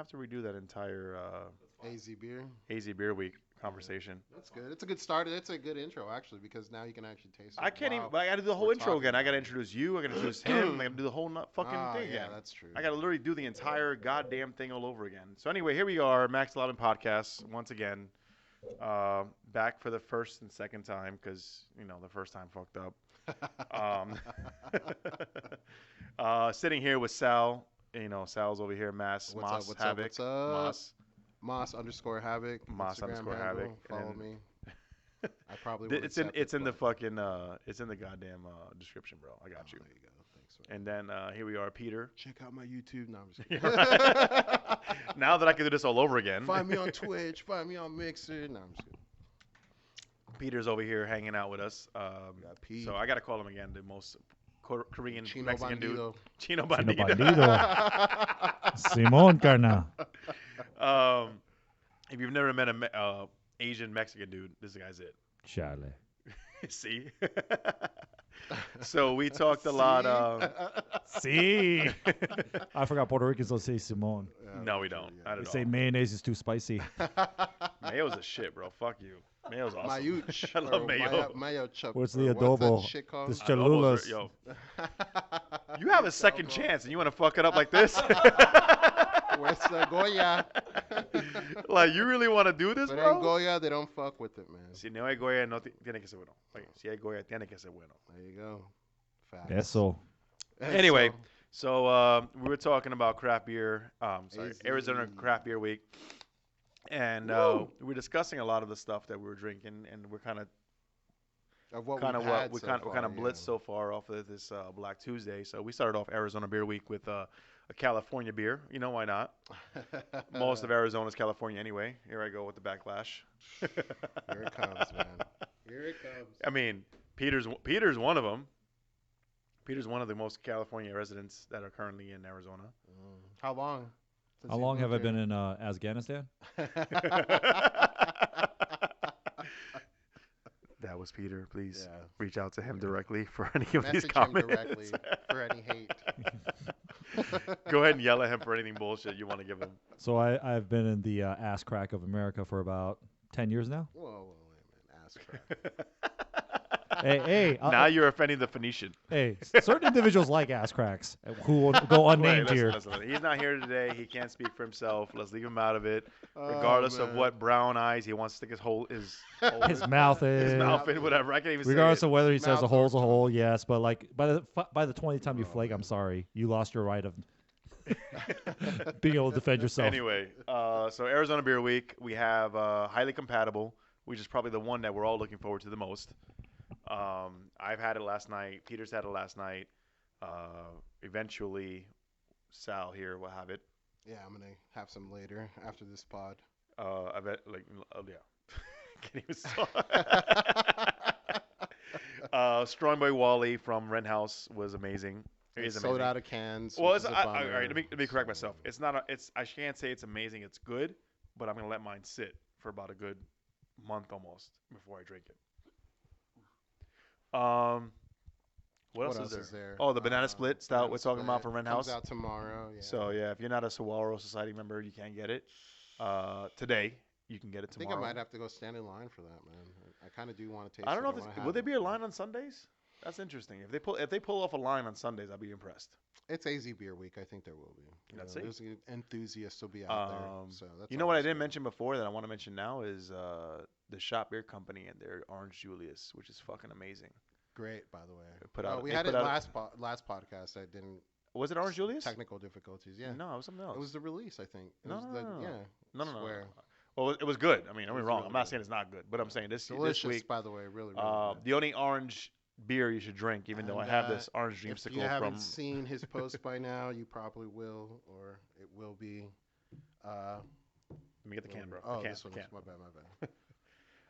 have to redo that entire AZ beer. AZ Beer Week conversation. That's good. It's a good start. It's a good intro actually because now you can actually taste it. I can't even. Wow. I got to do the whole We're intro talking again. I got to about it. introduce you. I got to introduce him. I got to do the whole fucking Oh, thing yeah, again. that's true. I got to literally do the entire goddamn thing all over again. So anyway, here we are, Max 11 Podcast once again. Back for the first and second time because the first time fucked up. Sitting here with Sal. Sal's over here. What's Moss up? Havoc. What's up? Moss. Moss_Havoc. Moss Instagram underscore handle. Havoc, and Follow then- me. I probably won't It's in accept it's it, in the but- fucking it's in the goddamn description, bro. I got you. There you go. Thanks. Man. And then here we are, Peter. Check out my YouTube. No, I'm just Yeah, kidding. right. Now that I can do this all over again. Find me on Twitch. Find me on Mixer. No, I'm just kidding. Peter's over here hanging out with us. Got Pete. So I got to call him again the most Korean Chino Mexican dude. Bandido. Chino Chino Bandido. Bandido. Simon Carna. If you've never met a Asian Mexican dude, this guy's it. Charlie. See? So we talked a lot. See? I forgot Puerto Ricans don't say Simon. No, we don't. Not They at say all. mayonnaise is too spicy. Mayo's a shit, bro. Fuck you. Mayo's awesome. Mayuch. I love or mayo. Mayo chup. What's or the What's adobo? that shit called? This Adobos Cholulas. Yo, you have a second chance, and you want to fuck it up like this? Where's the Goya? Like, you really want to do this, But in bro? Goya, they don't fuck with it, man. Si no hay Goya, no tiene que ser bueno. Like, si hay Goya, tiene que ser bueno. There you go. Facts. Eso. And Anyway, so, So we were talking about craft beer. AZ. Arizona Craft Beer Week, and we were discussing a lot of the stuff that we were drinking, and we're kind of of what kind of we've what had we so kind of far, blitzed so far off of this Black Tuesday. So we started off Arizona Beer Week with a California beer. Why not? yeah. Most of Arizona's California anyway. Here I go with the backlash. Here it comes, man. Here it comes. I mean, Peter's one of them. Peter's one of the most California residents that are currently in Arizona. How long? How long have I been in Afghanistan? That was Peter. Please Yeah. reach out to him directly for any of these Message him comments. directly for any hate. Go ahead and yell at him for anything bullshit you want to give him. So I've been in the ass crack of America for about 10 years now. Whoa, wait a minute. Ass crack. Hey, Now you're offending the Phoenician. hey, certain individuals like ass cracks who will go unnamed Wait, here. listen. He's not here today. He can't speak for himself. Let's leave him out of it. Oh, Regardless of man. what brown eyes he wants to stick his His mouth is. his mouth in, whatever. I can't even Regardless say of whether he His says a mouth hole's a or hole, yes, but like by the 20th time you Oh, flake, man. I'm sorry, you lost your right of being able to defend it. yourself. Anyway, so Arizona Beer Week, we have Highly Compatible, which is probably the one that we're all looking forward to the most. I've had it last night. Peter's had it last night. Eventually, Sal here will have it. Yeah, I'm gonna have some later after this pod. I bet, yeah. Can't even stop. Strong Boy Wally from Rent House was amazing. It is It's amazing. sold out of cans. Well, which it's, is a all bummer. right. Let me correct myself. It's not. I can't say it's amazing. It's good, but I'm gonna let mine sit for about a good month almost before I drink it. What else is there? Oh, the banana split stout Banana we're talking about Split from Rent comes House. out tomorrow. Yeah. So yeah, if you're not a Saguaro Society member, you can't get it. Today you can get it I think tomorrow. I might have to go stand in line for that, man. I kind of do want to taste. I don't know. it. If wanna will have there it. be a line on Sundays? That's interesting. If they pull off a line on Sundays, I'll be impressed. It's AZ Beer Week. I think there will be. Let's There's enthusiasts will be out there. So that's You know what I always didn't good. mention before that I want to mention now is the Shop Beer Company and their Orange Julius, which is fucking amazing. Great, by the way. Put out- we they had put it out- last podcast. I didn't. Was it Orange Julius? Technical difficulties. Yeah. No, it was something else. It was the release, I think. It No, was no, the, no, no. Yeah. no, no, no, no. swear. Well, it was good. I mean, don't It be was wrong. really I'm not good. saying it's not good, but I'm saying this Delicious, week, by the way. Really, really good. the only orange beer you should drink, even though I And, have this orange If you dreamsicle haven't from. seen his post by now, you probably will, or it will be. Let me get the can, bro. Oh, the can, this one. the can. My bad.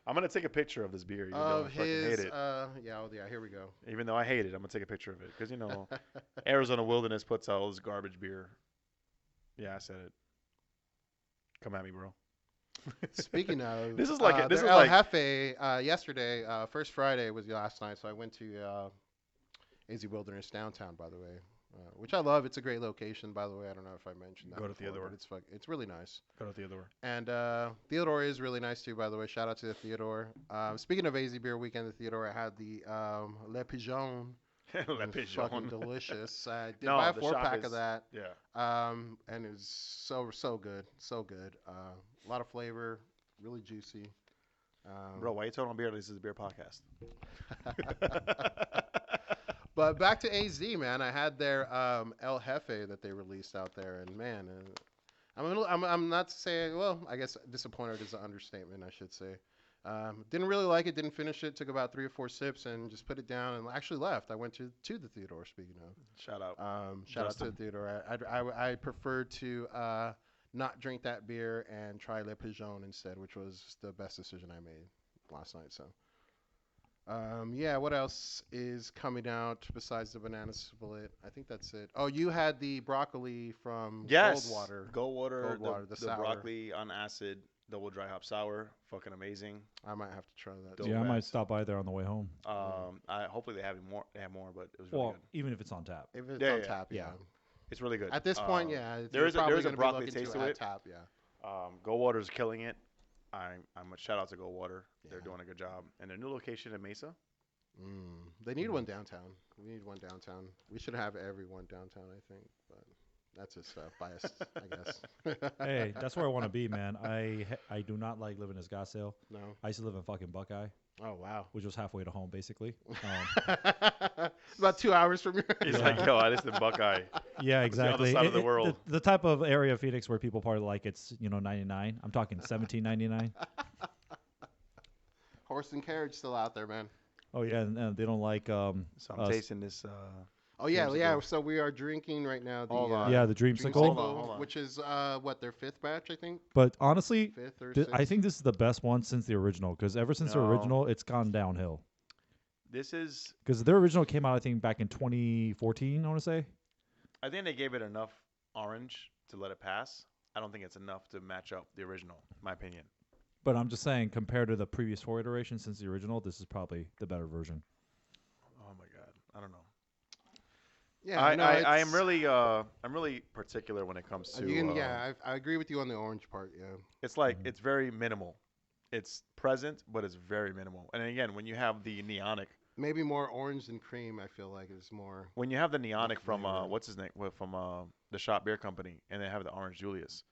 I'm gonna take a picture of this beer, even though I Of fucking his, hate it. yeah, here we go. Even though I hate it, I'm gonna take a picture of it because Arizona Wilderness puts out all this garbage beer. Yeah, I said it. Come at me, bro. Speaking of, This is like this the is El like Jefe, yesterday, first Friday was last night, so I went to AZ Wilderness downtown, by the way. which I love. It's a great location, by the way. I don't know if I mentioned that. Go to before, Theodore. but it's really nice. Go to Theodore. And Theodore is really nice too, by the way. Shout out to the Theodore. Speaking of AZ Beer Weekend at Theodore, I had the Le Pigeon. Le It was Pigeon. fucking delicious. I did No, buy a the 4-pack shop of is- that. Yeah. And it was so good, so good. A lot of flavor, really juicy. Bro, why you talking about beer? This is a beer podcast. But back to AZ, man. I had their El Jefe that they released out there, and man, I'm not saying. Well, I guess disappointed is an understatement, I should say. Didn't really like it. Didn't finish it. Took about 3 or 4 sips and just put it down and actually left. I went to the Theodore. Speaking of, Shout out. shout out to the Theodore. I preferred to not drink that beer and try Le Pigeon instead, which was the best decision I made last night. So. Yeah, what else is coming out besides the banana split? I think that's it. Oh, you had the broccoli from Yes. Goldwater. Goldwater. Goldwater, the the sour. broccoli on acid, double dry hop sour. Fucking amazing. I might have to try that. Dope. Yeah, I might ass. stop by there on the way home. Hopefully they have more. They have more, but it was really Well, good. even if it's on tap. If it's Yeah, on yeah. tap, yeah. Yeah. It's really good. At this point, yeah. there is a probably gonna be broccoli looking taste to to add it. Tap, yeah. Goldwater's killing it. I'm a shout out to Goldwater. They're Yeah. doing a good job. And their new location in Mesa. They need one downtown. We need one downtown. We should have everyone downtown, I think. But that's just biased, I guess. Hey, that's where I want to be, man. I do not like living in Scottsdale. No. I used to live in fucking Buckeye, Oh wow. which was halfway to home, basically. About 2 hours from here. He's Yeah. like, yo, I listen to Buckeye. Yeah, the other exactly. side of the world. The type of area of Phoenix where people party like it's 99. I'm talking 17.99. Horse and carriage still out there, man. Oh yeah, and they don't like So I'm us. tasting this. Oh yeah, Dreamsicle. yeah. So we are drinking right now. The Hold on. yeah, the Dreamsicle. Hold on, hold on. which is what their 5th batch, I think. But honestly, 5th or I 6th. think this is the best one since the original. Because ever since the No. original, it's gone downhill. This is. Because their original came out, I think, back in 2014. I want to say. I think they gave it enough orange to let it pass. I don't think it's enough to match up the original, in my opinion. But I'm just saying, compared to the previous 4 iterations since the original, this is probably the better version. Oh my god, I don't know. Yeah, no, I am it's- really I'm really particular when it comes to. I agree with you on the orange part. Yeah. It's like Mhm. it's very minimal. It's present, but it's very minimal. And again, when you have the neonic, Maybe more orange than cream. I feel like is more. when you have the neonic from flavor. what's his name, from the Shop Beer Company, and they have the Orange Julius,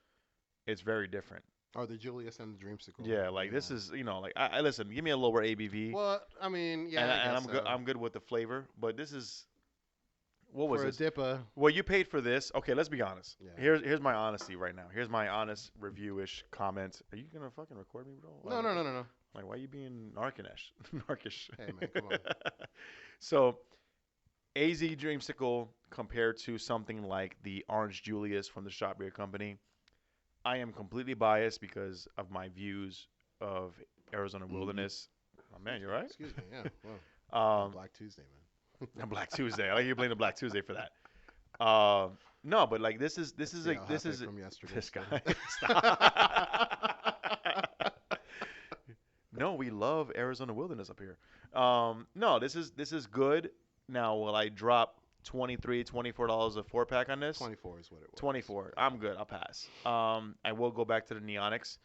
it's very different. Oh, the Julius and the Dreamsicle. Yeah, like this is like I listen. Give me a lower ABV, Well, I mean, yeah. and, I and guess I'm good. so. I'm good with the flavor, but this is. What was For this? a Dippa. Well, you paid for this. Okay, let's be honest. Yeah. Here's my honesty right now. Here's my honest review-ish comment. Are you gonna fucking record me, bro? No. Like, why you being narkish? Narkish. Hey, man, come on. So, AZ Dreamsicle compared to something like the Orange Julius from the Shop Beer Company, I am completely biased because of my views of Arizona Wilderness. Oh man, you're right. Excuse me. Yeah. Well, Black Tuesday, man. A Black Tuesday. I like you blame the Black Tuesday for that. No, but like this is The El this Jefe is from yesterday. this still. guy. Stop. No, we love Arizona Wilderness up here. No, this is good. Now, will I drop $23, $24 a 4-pack on this? 24 is what it was. 24. I'm good. I'll pass. I will go back to the Neonics.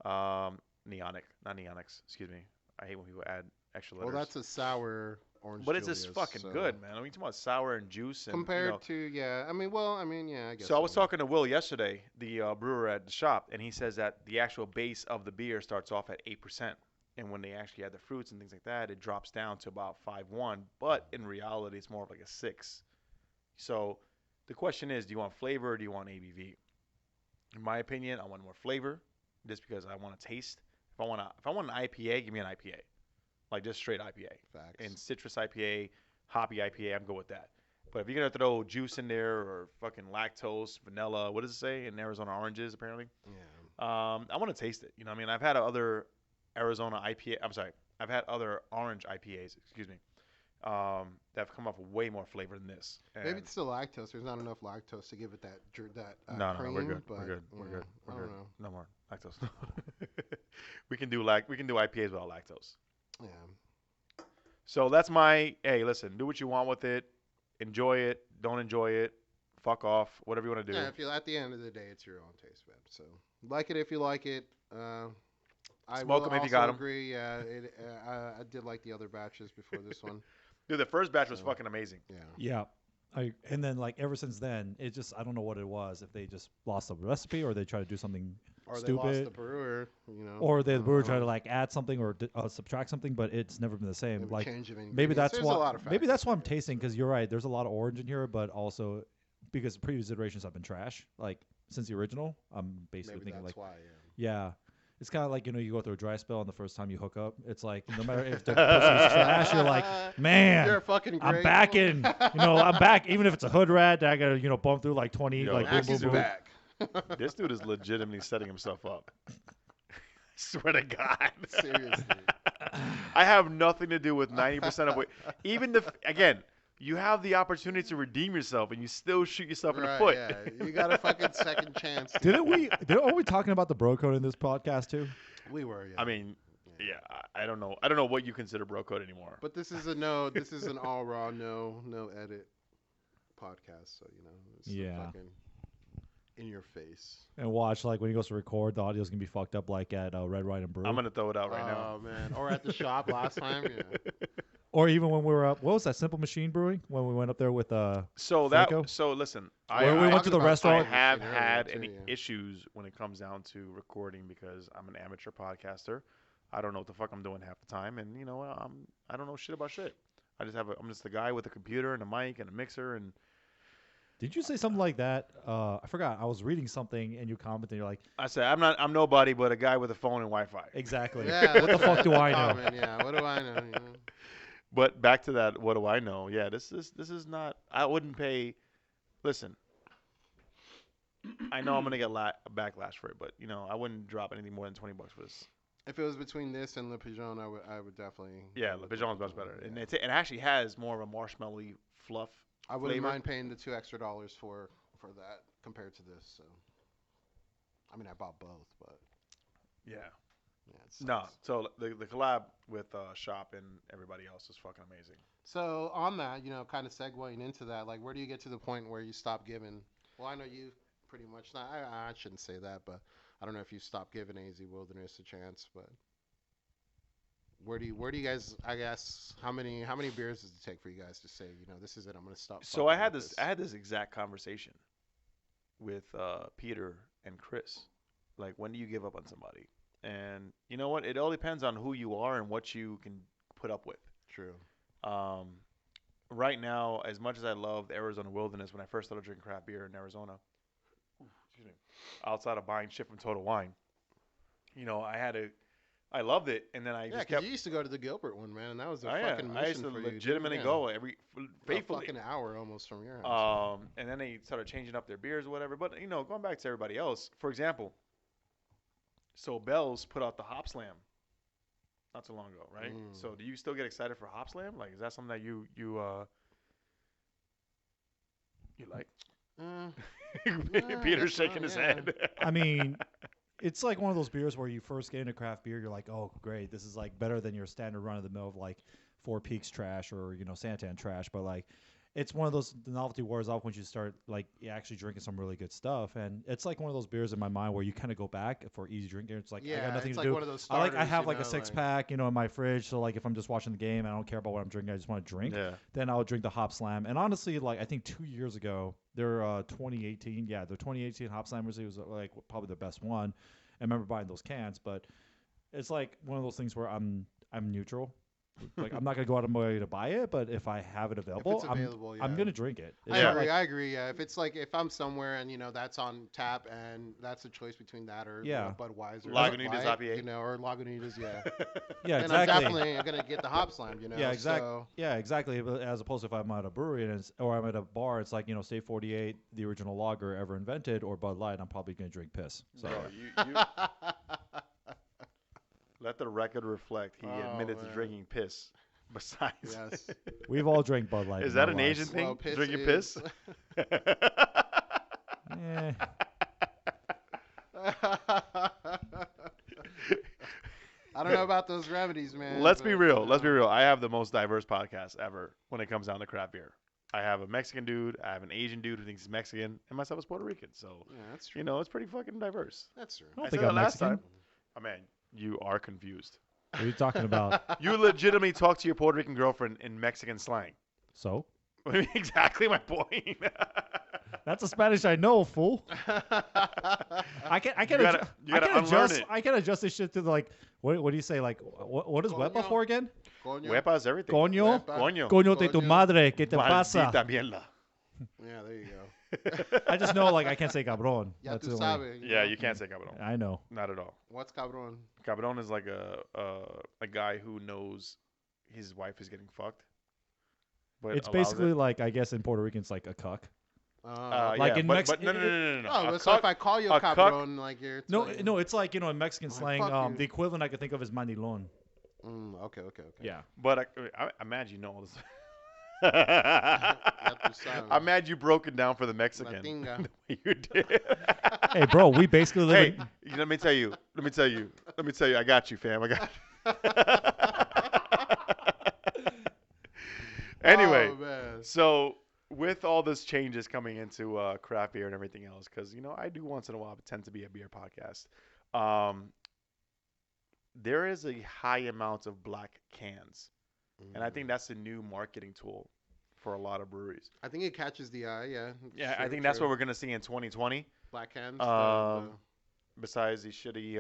Neonic, not Neonics. Excuse me. I hate when people add extra letters. Well, that's a sour orange. But it's just Julius, fucking so- good, man. I mean, you're talking about sour and juice. And, Compared to, yeah. I mean, yeah, I guess. So I was talking to Will yesterday, the brewer at the shop, and he says that the actual base of the beer starts off at 8%. And when they actually add the fruits and things like that, it drops down to about 5.1. But in reality, it's more of like a 6. So the question is, do you want flavor or do you want ABV? In my opinion, I want more flavor just because I want to taste. If I want an IPA, give me an IPA. Like just straight IPA. Facts. And citrus IPA, hoppy IPA, I'm good with that. But if you're going to throw juice in there or fucking lactose, vanilla, what does it say? In Arizona oranges, apparently. Yeah. I want to taste it. You know what I mean? I've had other Arizona IPA. I'm sorry. I've had other orange IPAs, excuse me, that have come up with way more flavor than this. Maybe And it's the lactose. There's not enough lactose to give it that no, cream. we're good. But, We're good. We're yeah, good. I We're don't good. know. No more lactose. we can do IPAs without lactose. Yeah. So that's my hey. Listen, do what you want with it. Enjoy it. don't enjoy it, fuck off. Whatever you want to do. Yeah, if you at the end of the day, it's your own taste, man. So like it if you like it. I Smoke will 'em if you also got 'em. agree. Yeah, I did like the other batches before this one. Dude, the first batch was So- fucking amazing. Yeah. Yeah. And then like ever since then, it just I don't know what it was. If they just lost the recipe or they try to do something Or they lost stupid, the brewer, or the brewer I try don't to know. like add something or subtract something, but it's never been the same. Maybe Like change of maybe ingredients. that's There's a why lot of maybe that's factors why I'm there, tasting because you're right. There's a lot of orange in here, but also because the previous iterations have been trash. Like since the original, I'm basically Maybe thinking that's like why. Yeah. yeah. It's kind of like, you go through a dry spell and the first time you hook up, it's like, no matter if the person is trash, you're like, man, You're fucking great. I'm back in, I'm back. Even if it's a hood rat, I got to, bump through like 20, Yo, like boom, Max boom, is boom. back. This dude is legitimately setting himself up. Swear to God. Seriously. I have nothing to do with 90% of what. Even again, you have the opportunity to redeem yourself, and you still shoot yourself in the Right, foot. yeah. You got a fucking second chance. Are we talking about the bro code in this podcast too? We were, yeah. I mean, yeah, I don't know. I don't know what you consider bro code anymore. But this is an all raw, no edit podcast. So it's Yeah. fucking in your face. And watch, like, when he goes to record, the audio's going to be fucked up like at Red, White, and Brew. I'm gonna throw it out right now. Oh man, or at the shop last time. Yeah. Or even when we were up, what was that, Simple Machine Brewing? When we went up there with, So Franco? listen, Where we I, went to the I restaurant. have Earlier, had too, any yeah. issues when it comes down to recording because I'm an amateur podcaster. I don't know what the fuck I'm doing half the time, and I don't know shit about shit. I'm just a guy with a computer and a mic and a mixer and. Did you say something like that? I forgot. I was reading something and you commented. And you're like, I said I'm nobody but a guy with a phone and Wi-Fi. exactly. Yeah, What the fuck do I know? Comment, yeah, what do I know? But back to that, what do I know? Yeah, this is not. I wouldn't pay. Listen, I know I'm gonna get a backlash for it, but I wouldn't drop anything more than $20 for this. If it was between this and Le Pigeon, I would definitely. Yeah, go Le with Pigeon's much better, and it actually has more of a marshmallowy fluff. I wouldn't flavor. mind paying the $2 extra for that compared to this. So, I mean, I bought both, but Yeah. it No, sucks. so the collab with Shop and everybody else is fucking amazing. So on that, kind of segueing into that, like, where do you get to the point where you stop giving? Well, I know you pretty much. I shouldn't say that, but I don't know if you stopped giving AZ Wilderness a chance. But where do you guys? I guess how many beers does it take for you guys to say, this is it? I'm gonna stop. So I fucking had with I had this exact conversation with Peter and Chris. Like, when do you give up on somebody? And you know what? It all depends on who you are and what you can put up with. True. Right now, as much as I loved Arizona Wilderness when I first started drinking craft beer in Arizona, outside of buying shit from Total Wine, I loved it, and then I Yeah, just because kept. you used to go to the Gilbert one, man, and that was a Oh, yeah. fucking mission I used to for you. legitimately dude. go Yeah. faithfully. A fucking hour almost from your house. And then they started changing up their beers or whatever. But going back to everybody else, for example, so Bell's put out the Hop Slam not too long ago, right? Mm. So do you still get excited for Hop Slam? Like, is that something that you like? Peter's that's shaking fine, his yeah. head. I mean, it's like one of those beers where you first get into craft beer, you're like, oh, great, this is like better than your standard run of the mill of like Four Peaks trash or Santan trash. But like, it's one of those, the novelty wears off once you start like actually drinking some really good stuff, and it's like one of those beers in my mind where you kind of go back for easy drinking. It's like I Yeah, got nothing it's to like do. one of those I starters, have like a six like- pack, in my fridge. So like if I'm just watching the game, and I don't care about what I'm drinking, I just want to drink. Yeah. Then I'll drink the Hop Slam. And honestly, like I think 2 years ago, their 2018, the 2018 Hop Slam was like probably the best one. I remember buying those cans, but it's like one of those things where I'm neutral. Like I'm not gonna go out of my way to buy it, but if I have it available, available, I'm yeah. gonna drink it. It's I not agree. like- I agree. Yeah, if it's like if I'm somewhere and that's on tap and that's a choice between that or Yeah. Budweiser, Lagunitas Light, IPA. or Lagunitas, yeah. yeah, then exactly. I'm definitely gonna get the Hop Slam, Yeah, exactly. So, Yeah, exactly. But as opposed to if I'm at a brewery or I'm at a bar, it's like State 48, the original lager ever invented, or Bud Light. I'm probably gonna drink piss. So Bro, you let the record reflect. He Oh, admitted to man. drinking piss. Besides, yes. we've all drank Bud Light. is in that our an lives. Asian thing? Well, piss Drinking is- piss? Eh, I don't know about those remedies, man. Let's be but, real. Let's be real. I have the most diverse podcast ever when it comes down to craft beer. I have a Mexican dude, I have an Asian dude who thinks he's Mexican, and myself is Puerto Rican. So, Yeah, that's true. you know, it's pretty fucking diverse. That's true. I don't I think said I'm that last Mexican. time. Oh, man, you are confused. What are you talking about? You legitimately talk to your Puerto Rican girlfriend in Mexican slang. So Exactly my point. that's a Spanish I know, fool. I can You gotta unlearn adjust. it. I can adjust this shit to like what do you say? Like what is Coño. wepa for again? Coño. Huepa is everything. Coño. Huepa. Coño. Coño de tu Coño. madre, ¿qué te pasa? Maldita mierda. Yeah, there you go. I just know like I can't say cabrón. Ya That's tú the only- sabes. Yeah, you can't say cabrón. I know. Not at all. What's cabrón? Cabrón is like a guy who knows his wife is getting fucked. But It's allows basically it. like I guess in Puerto Rican it's like a cuck. Like in but Mex- no, no. oh, A so cuck- if I call you a a cuck- cabrón, like you're No, like- no, it's like in Mexican slang. fuck you. The equivalent I could think of is mandilon. Okay. Yeah. But I'm mad you know all this. tú sabes. I'm mad you broke it down for the Mexican. Latinga. The way you did. Hey, bro, we basically live Hey, in. let me tell you. I got you, fam. I got you. Anyway, Oh, man. so with all this changes coming into craft beer and everything else, because I do once in a while pretend to be a beer podcast. There is a high amount of black cans, and I think that's a new marketing tool for a lot of breweries. I think it catches the eye. Yeah. Yeah, I True, think that's true. what we're gonna see in 2020. Black hands. Besides the shitty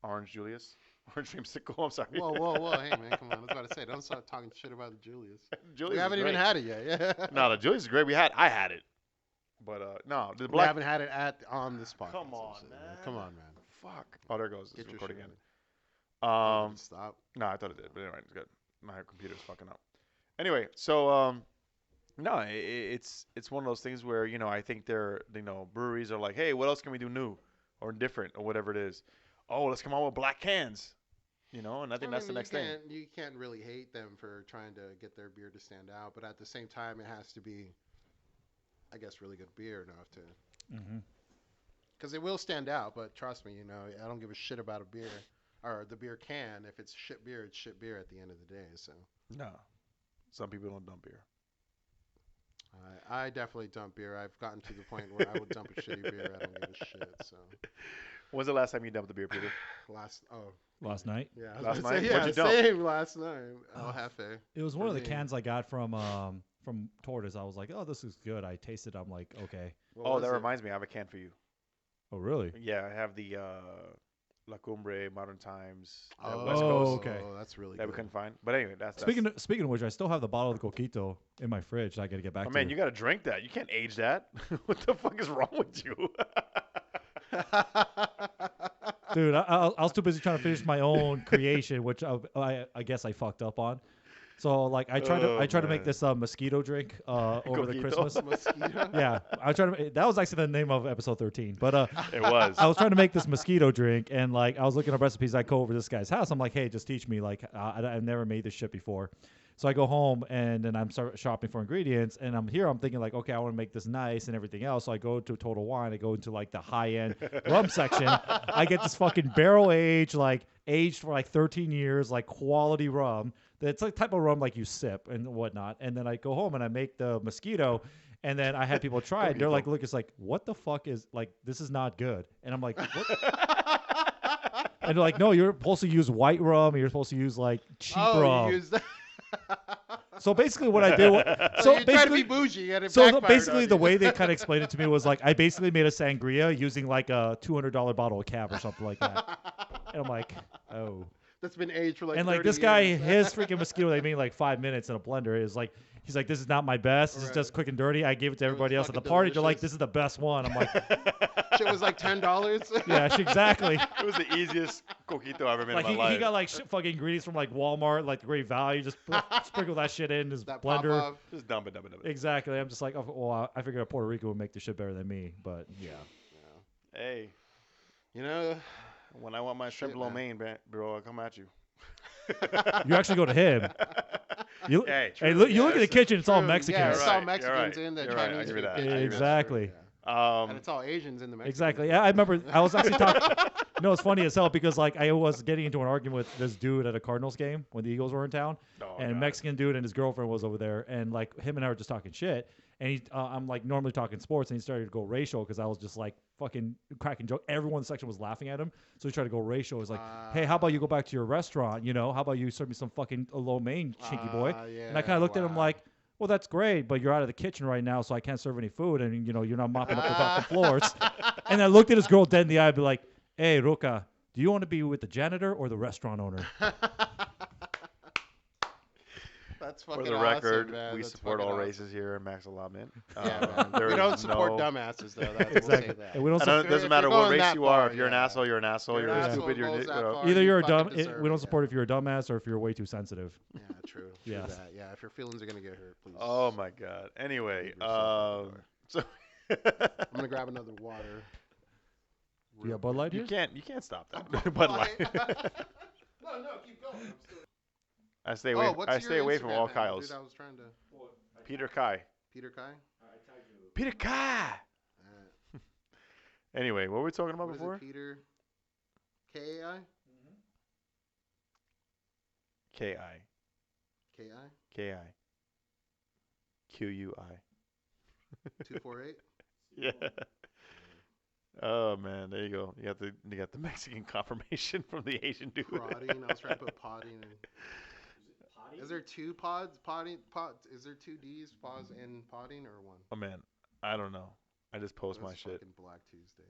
Orange Julius, Orange Dreamsicle. I'm sorry. Whoa! Hey man, come on. I was about to say, don't start talking shit about the Julius. Julius We is haven't even great. had it yet. Yeah. No, the Julius is great. I had it, but no, the We black. haven't had it on this podcast. Come on, I'm saying, man. Come on, man. Fuck. Oh, there it goes. Get It's your recording shit again. ready. Stop. No, I thought it did, but anyway, it's good. My computer's fucking up. Anyway, so no, it's one of those things where I think they're breweries are like, hey, what else can we do new or different or whatever it is? Oh, let's come out with black cans, and I think that's the next thing. You can't really hate them for trying to get their beer to stand out, but at the same time, it has to be, I guess, really good beer enough to. Mm-hmm. Because it will stand out, but trust me, I don't give a shit about a beer or the beer can. If it's shit beer, it's shit beer at the end of the day. So No, some people don't dump beer. I definitely dump beer. I've gotten to the point where I would dump a shitty beer. I don't give a shit. So When's the last time you dumped the beer, Peter? last Last night. yeah, I was Last gonna say, night? yeah, What'd you dump? same last night. El Jefe. It was one For of the me. cans I got from Tortoise. I was like, oh, this is good. I tasted. I'm like, okay. What Oh, was that it? reminds me. I have a can for you. Oh, really? Yeah, I have the La Cumbre Modern Times. that Oh, West Coast okay. That's really that we good. couldn't find. But anyway, that's Speaking of which, I still have the bottle of Coquito in my fridge. I got to get back Oh to. man, you gotta drink that. You can't age that. What the fuck is wrong with you? Dude, I was too busy trying to finish my own creation, which I guess I fucked up on. So like I tried to make man. this mosquito drink over the Coquito. Christmas. Mosquito. Yeah, I tried to. That was actually the name of episode 13. But It was. I was trying to make this mosquito drink, and like I was looking up recipes. I go over to this guy's house. I'm like, hey, just teach me. Like I've never made this shit before. So I go home and then I'm start shopping for ingredients, and I'm thinking like, okay, I want to make this nice and everything else. So I go to Total Wine. I go into like the high end rum section. I get this fucking barrel aged for like 13 years, like quality rum. That's like type of rum like you sip and whatnot. And then I go home and I make the mosquito. And then I had people try it. They're like, look, it's like, what the fuck is like, this is not good. And I'm like, what? And they're like, no, you're supposed to use white rum. You're supposed to use like cheap rum. You used that. So basically what I did was, So you tried to be bougie and it backfired basically on the you. way they kind of explained it to me was like, I basically made a sangria using like a $200 bottle of cab or something like that. And I'm like, oh. That's been aged for like And like 30 this guy, years. his freaking mosquito they made in like 5 minutes in a blender is like, he's like, this is not my best. This is Right. just quick and dirty. I gave it to everybody else at the fucking party. They're like, delicious. this is the best one. I'm like, Shit was like $10. yeah, exactly. It was the easiest coquito I've ever made Like in my life. he got like fucking ingredients from like Walmart, like the Great Value. Just sprinkle that shit in his That pop blender. off. Just dump it. Exactly. I'm just like, oh, well, I figured Puerto Rico would make the shit better than me, but yeah. Hey, You know, when I want my shrimp Shit, lo man. mein, bro, I'll come at you. You actually go to him. You, Hey, hey, true. look, you Yeah, look at the that's kitchen. It's all true. Mexican. Yeah, it's all You're right, Mexicans you're in the right, you're right, I Chinese. agree with that. food. I agree with that. Exactly. Yeah. Um, And it's all Asians in the Mexican. Exactly. Yeah, I remember. I was actually talking. No, it's funny as hell because like I was getting into an argument with this dude at a Cardinals game when the Eagles were in town, Oh, and a God. Mexican dude and his girlfriend was over there, and like him and I were just talking shit, and I'm like normally talking sports, and he started to go racial because I was just like fucking cracking joke. Everyone in the section was laughing at him, so he tried to go racial. He's like, hey, how about you go back to your restaurant? You know, how about you serve me some fucking lo mein, chinky boy? And I kind of looked at him like, well, that's great, but you're out of the kitchen right now, so I can't serve any food, and you know you're not mopping up the fucking floors. And I looked at his girl dead in the eye, and be like, hey, Ruka, do you want to be with the janitor or the restaurant owner? That's fucking For the awesome, record, man. we That's support fucking all awesome. races here in Max Allotment. Yeah, man. There We is don't support no- dumbasses, though. That's, Exactly. We'll say that. And we don't I support, don't, If doesn't you're matter what going race that you are. far, If you're an yeah. asshole, you're an asshole. You're You're an a asshole, stupid. You're goes you that know. far. either you you're a fucking dumb. deserve We don't it, support if you're a dumbass or if you're way too sensitive. Yeah, true. True Yes. that. Yeah, if your feelings are gonna get hurt, please. Oh my God. Anyway, Leave yourself so I'm gonna grab another water. Do you have Bud Light you here? can't stop that. Bud Light. No, keep going. I'm still... I stay away. what's I your stay away from Instagram all handle, Kyles. Dude, I was trying to. Peter Kai. Peter Kai. Peter Kai. Anyway, what were we talking about What is before? it, Peter? K-A-I? Ki. K-I? Ki. QUI. 248? Yeah. Oh man, there you go. You got the Mexican confirmation from the Asian dude. Prodding. I was trying to put podding in. Is there two pods? Is there two D's, pause and podding, or one? Oh man, I don't know. I just post my That's shit. fucking Black Tuesday,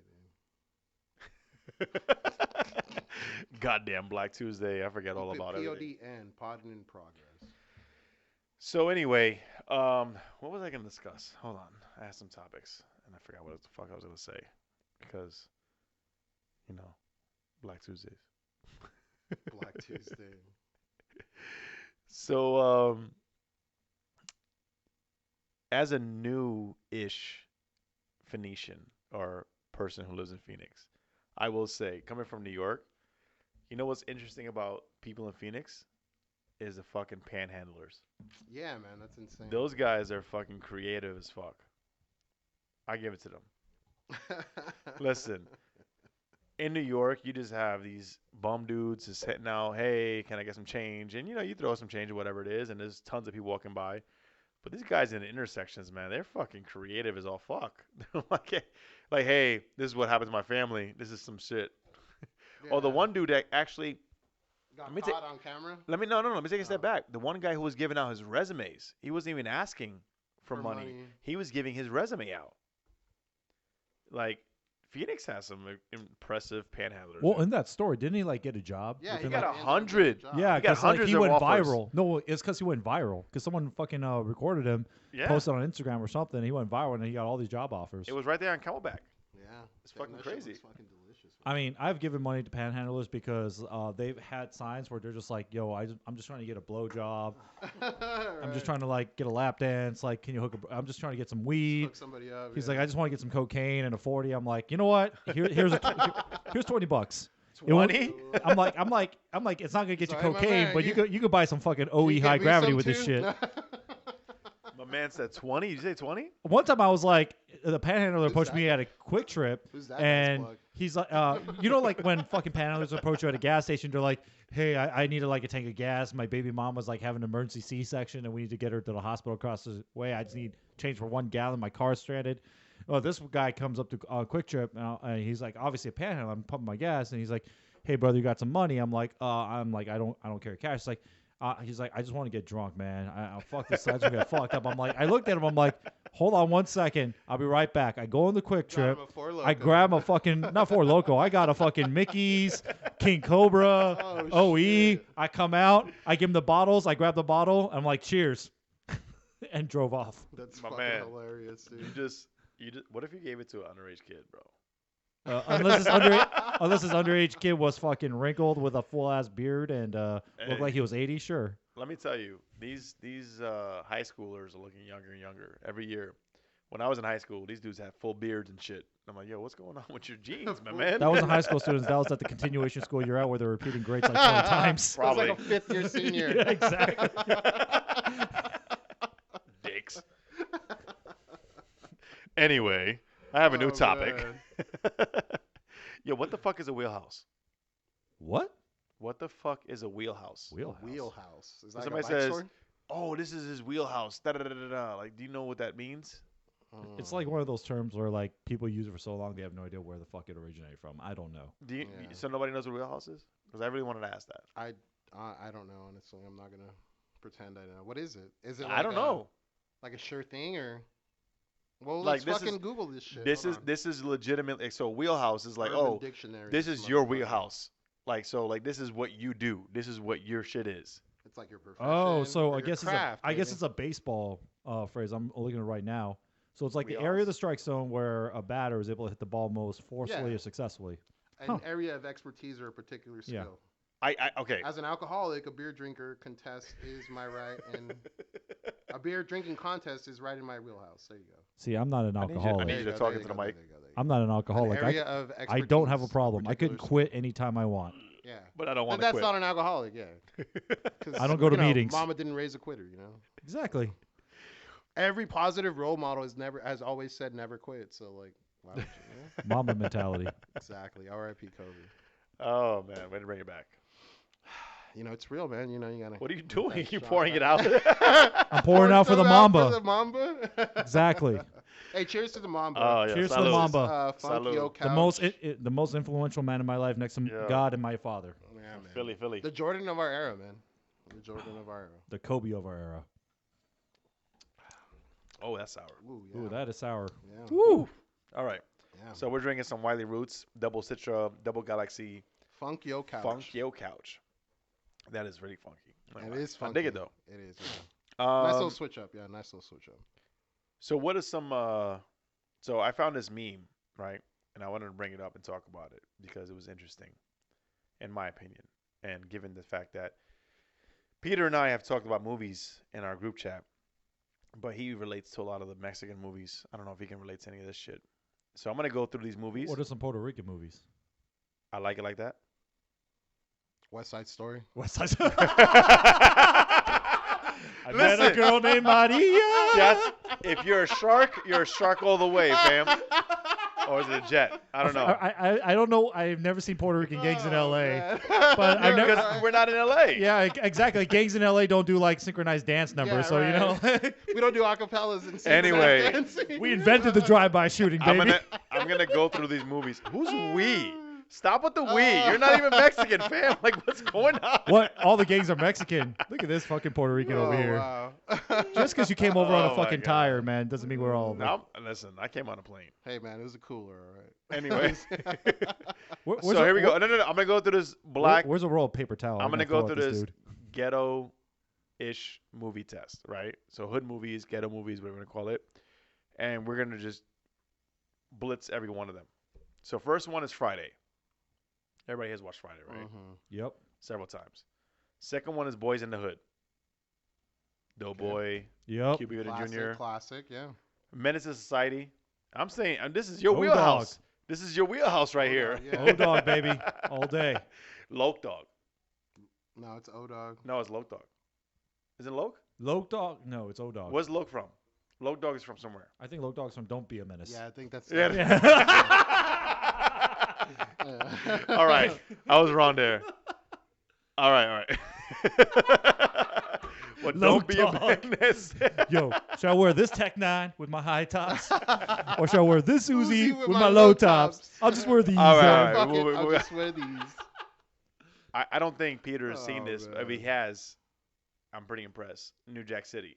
dude. Goddamn Black Tuesday. I forget all about everything. P-O-D-N, podding in progress. So anyway, what was I gonna discuss? Hold on. I had some topics and I forgot what the fuck I was gonna say. Because, you know, Black Tuesdays. Black Tuesday. So, as a new-ish Phoenician or person who lives in Phoenix, I will say, coming from New York, you know what's interesting about people in Phoenix is the fucking panhandlers. Yeah, man, that's insane. Those guys are fucking creative as fuck. I give it to them. Listen, in New York, you just have these bum dudes just hitting out, hey, can I get some change? And, you know, you throw some change or whatever it is, and there's tons of people walking by. But these guys in the intersections, man, they're fucking creative as all fuck. They're like, hey, this is what happened to my family. This is some shit. Yeah. Oh, the one dude that actually, got let me caught on camera let me take a step Oh. back. The one guy who was giving out his resumes, he wasn't even asking for money. He was giving his resume out. Like, Phoenix has some impressive panhandlers. Well, man. in that story, didn't he like get a job? Yeah, within, got like- 100. Yeah, He got because like, hundreds he of went offers. viral. No, it's because he went viral. Because someone fucking recorded him, Yeah. posted on Instagram or something. He went viral and he got all these job offers. It was right there on Camelback. Yeah, It's fucking that shit crazy. looks fucking delicious. I mean, I've given money to panhandlers because they've had signs where they're just like, "Yo, I'm just trying to get a blowjob. I'm just trying to like get a lap dance. Like, can you hook? I'm just trying to get some weed." hook somebody up. He's yeah. like, "I just want to get some cocaine and a 40." I'm like, you know what? Here's here's $20. It won't- 20? I'm like, it's not gonna get Sorry, you my cocaine, man, but you could buy some fucking Can you OE get high me gravity some with this too? shit. My man said 20. Did you say 20? One time I was like, the panhandler Who's approached that me guy? at a Quick Trip, Who's that guy's and plug? he's like, you know, like when fucking panhandlers approach you at a gas station, they're like, hey, I needed like a tank of gas. My baby mom was like having an emergency C-section, and we need to get her to the hospital across the way. I just need change for 1 gallon. My car's stranded. Well, this guy comes up to Quick Trip, and he's like, obviously a panhandler. I'm pumping my gas, and he's like, hey brother, you got some money? I'm like, I don't carry cash. He's like, I just want to get drunk, man. I fuck this. I just get fucked up. I'm like, I looked at him. I'm like, hold on 1 second. I'll be right back. I go on the Quick Got him Trip. a Four I Loko. grab a fucking not Four Loco. I got a fucking Mickey's, King Cobra, Oh, OE. shit. I come out. I give him the bottles. I grab the bottle. I'm like, cheers, and drove off. That's My fucking man. hilarious, dude. You just. What if you gave it to an underage kid, bro? Unless his underage kid was fucking wrinkled with a full ass beard and looked like he was 80. Sure. Let me tell you, these high schoolers are looking younger and younger every year. When I was in high school, these dudes had full beards and shit. I'm like, yo, what's going on with your jeans, my man? That wasn't high school students. That was at the continuation school you're at where they're repeating grades like 20 times. It was like a Probably. fifth-year senior. Yeah, exactly. Dicks. Anyway, I have a new Oh, topic. man. Yo, what the fuck is a wheelhouse? What? What the fuck is a wheelhouse? Wheelhouse. Wheelhouse. Is that Somebody like a bike says, store? oh, this is his wheelhouse. Da, da, da, da, da. Like, do you know what that means? It's like one of those terms where like people use it for so long they have no idea where the fuck it originated from. I don't know. Do you, Yeah. So nobody knows what wheelhouse is? Because I really wanted to ask that. I don't know, honestly. I'm not gonna pretend I know. What is it? Is it? I don't know. Like a sure thing or? Well, Like, let's this fucking is- Google this shit. This is legitimately, so wheelhouse is like, Urban oh, Dictionary. this is your wheelhouse. Like, so like this is what you do. This is what your shit is. It's like your profession. Oh, so or I your guess craft, I guess maybe. it's a baseball phrase. I'm looking at it right now. So it's like the area Wheelhouse. of the strike zone where a batter is able to hit the ball most forcefully Yeah. or successfully. an Huh. area of expertise or a particular Yeah. skill. Okay. As an alcoholic, a beer drinker contest is my right, and a beer drinking contest is right in my wheelhouse. There you go. See, I'm not an I need you- I alcoholic. need There you you to go, talk there into you the go, mic. there you go, there you I'm not an go. alcoholic. An area of I don't have a expertise, problem. I could particular quit anytime I want. skill. Yeah. But I don't want But to that's quit. not an alcoholic, yeah. 'Cause, I don't go to you know, meetings. Mama didn't raise a quitter, you know. Exactly. Every positive role model has always said never quit. So like, why would you? Yeah? Mama mentality. Exactly. R.I.P. Kobe. Oh man, way to bring it back. You know it's real, man. You know you gotta. What are you get doing? that You shot pouring it back. out? I'm pouring out for the some Mamba. For the Mamba. Exactly. Hey, cheers to the Mamba. Oh yeah. Cheers to the salud. Mamba. Funk Salud. Yo The most Couch. the most influential man in my life next to Yeah. God and my father. Yeah, man. Philly. The Jordan of our era, man. The Jordan of our era. The Kobe of our era. Oh, that's sour. Ooh, yeah. Ooh, that is sour. Yeah. Woo. All right. Yeah. So we're drinking some Wiley Roots, Double Citra, Double Galaxy, Funk Yo Couch. Funk Yo Couch. That is really funky. It is I funky. dig it though. It is. Yeah. Nice little Um, switch up. Yeah, nice little switch up. so what is some? So I found this meme, right? And I wanted to bring it up and talk about it because it was interesting, in my opinion, and given the fact that Peter and I have talked about movies in our group chat, but he relates to a lot of the Mexican movies. I don't know if he can relate to any of this shit. So I'm gonna go through these movies. What are some Puerto Rican movies? I like it like that. West Side Story. West Side Story. I met a Listen. girl named Maria. That's, if you're a shark all the way, fam. Or is it a jet? I don't know. I don't know. I've never seen Puerto Rican gangs in Oh, L.A. man. But I've never- Because we're not in LA. Yeah, exactly. Gangs in L.A. don't do like synchronized dance numbers, Yeah, so you know. We don't do acapellas and Anyway, dancing. We invented the drive-by shooting, baby. I'm gonna go through these movies. Who's we? Stop with the we. You're not even Mexican, fam. Like, what's going on? What? All the gangs are Mexican. Look at this fucking Puerto Rican over here. Wow. Just because you came over on Oh a my fucking God. tire, man, doesn't mean we're all. No, listen. I came on a plane. Hey man, it was a cooler, all right. Anyways, Where's so here we go. No. I'm gonna go through this black. Where's a roll of paper towel? I'm gonna go throw through at this dude. ghetto-ish movie test, right? So hood movies, ghetto movies, whatever you want to call it, and we're gonna just blitz every one of them. So first one is Friday. Everybody has watched Friday, right? Mhm. Yep. Several times. Second one is Boys in the Hood. Doughboy, Yep. Cuba Gooding Classic, Jr., classic, yeah. Menace to Society. I'm saying, and this is your O wheelhouse. Dog. This is your wheelhouse right here. Dog, yeah. O Dog, baby, all day. Loke Dog. No, it's O Dog. No, it's Loke Dog. Is it Loke? Loke Dog? No, it's O Dog. Where's Loke from? Loke Dog is from somewhere. I think Loke Dog's from Don't Be a Menace. Yeah, I think that's Yeah. Yeah. All right. I was wrong there. All right. Well, Loke don't be Dog. a menace. Yo, shall I wear this Tech 9 with my high tops? Or shall I wear this Uzi Uzi with my low tops? I'll just wear these. All right, Fuck all it, right. I'll just wear these. I don't think Peter has seen Oh, this. If man. he has, I'm pretty impressed. New Jack City.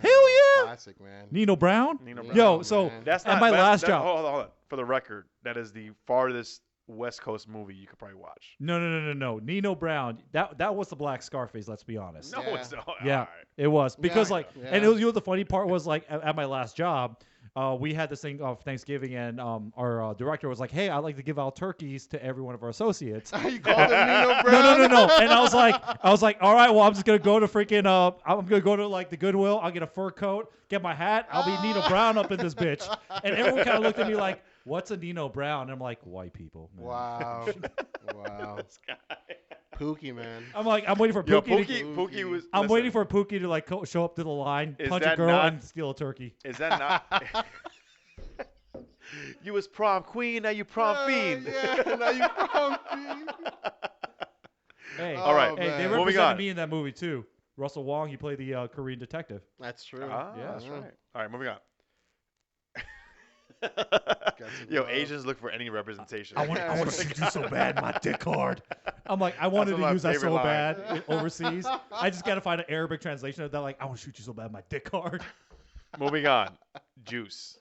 Hell yeah. Classic, man. Nino Brown? Nino Yo, Brown. Yo, so man. That's At not my that's- last that- job. Hold on. For the record, that is the farthest West Coast movie you could probably watch. No. Nino Brown. That was the Black Scarface, let's be honest. No, Yeah. it's not. Yeah. All right. It was because Yeah, like, yeah. and it was, you know, the funny part was like at my last job, we had this thing of Thanksgiving, and our director was like, "Hey, I'd like to give out turkeys to every one of our associates." You called him Nino Brown? No. And I was like, all right, well, I'm just gonna go to freaking I'm gonna go to like the Goodwill. I'll get a fur coat, get my hat. I'll be Nino Brown up in this bitch. And everyone kind of looked at me like, "What's a Nino Brown?" And I'm like, "White people." Man. Wow. Wow. This guy. Pookie, man. I'm like, I'm waiting for Yo, Pookie. to, Pookie was. I'm listen, waiting for Pookie to like show up to the line, Is punch a that girl, not- and steal a turkey. Is that not? You was prom queen, now you prom fiend. Yeah, now you prom fiend. Hey, All right, hey, they moving on. represented me in that movie too. Russell Wong, he played the Korean detective. That's true. Ah, Yeah. that's right. All right, moving on. some Yo, love. Asians look for any representation. I want to shoot you so bad, my dick hard. I'm like, I wanted That's to my use that favorite so line. bad overseas. I just got to find an Arabic translation of that. Like, I want to shoot you so bad, my dick hard. Moving on. Juice.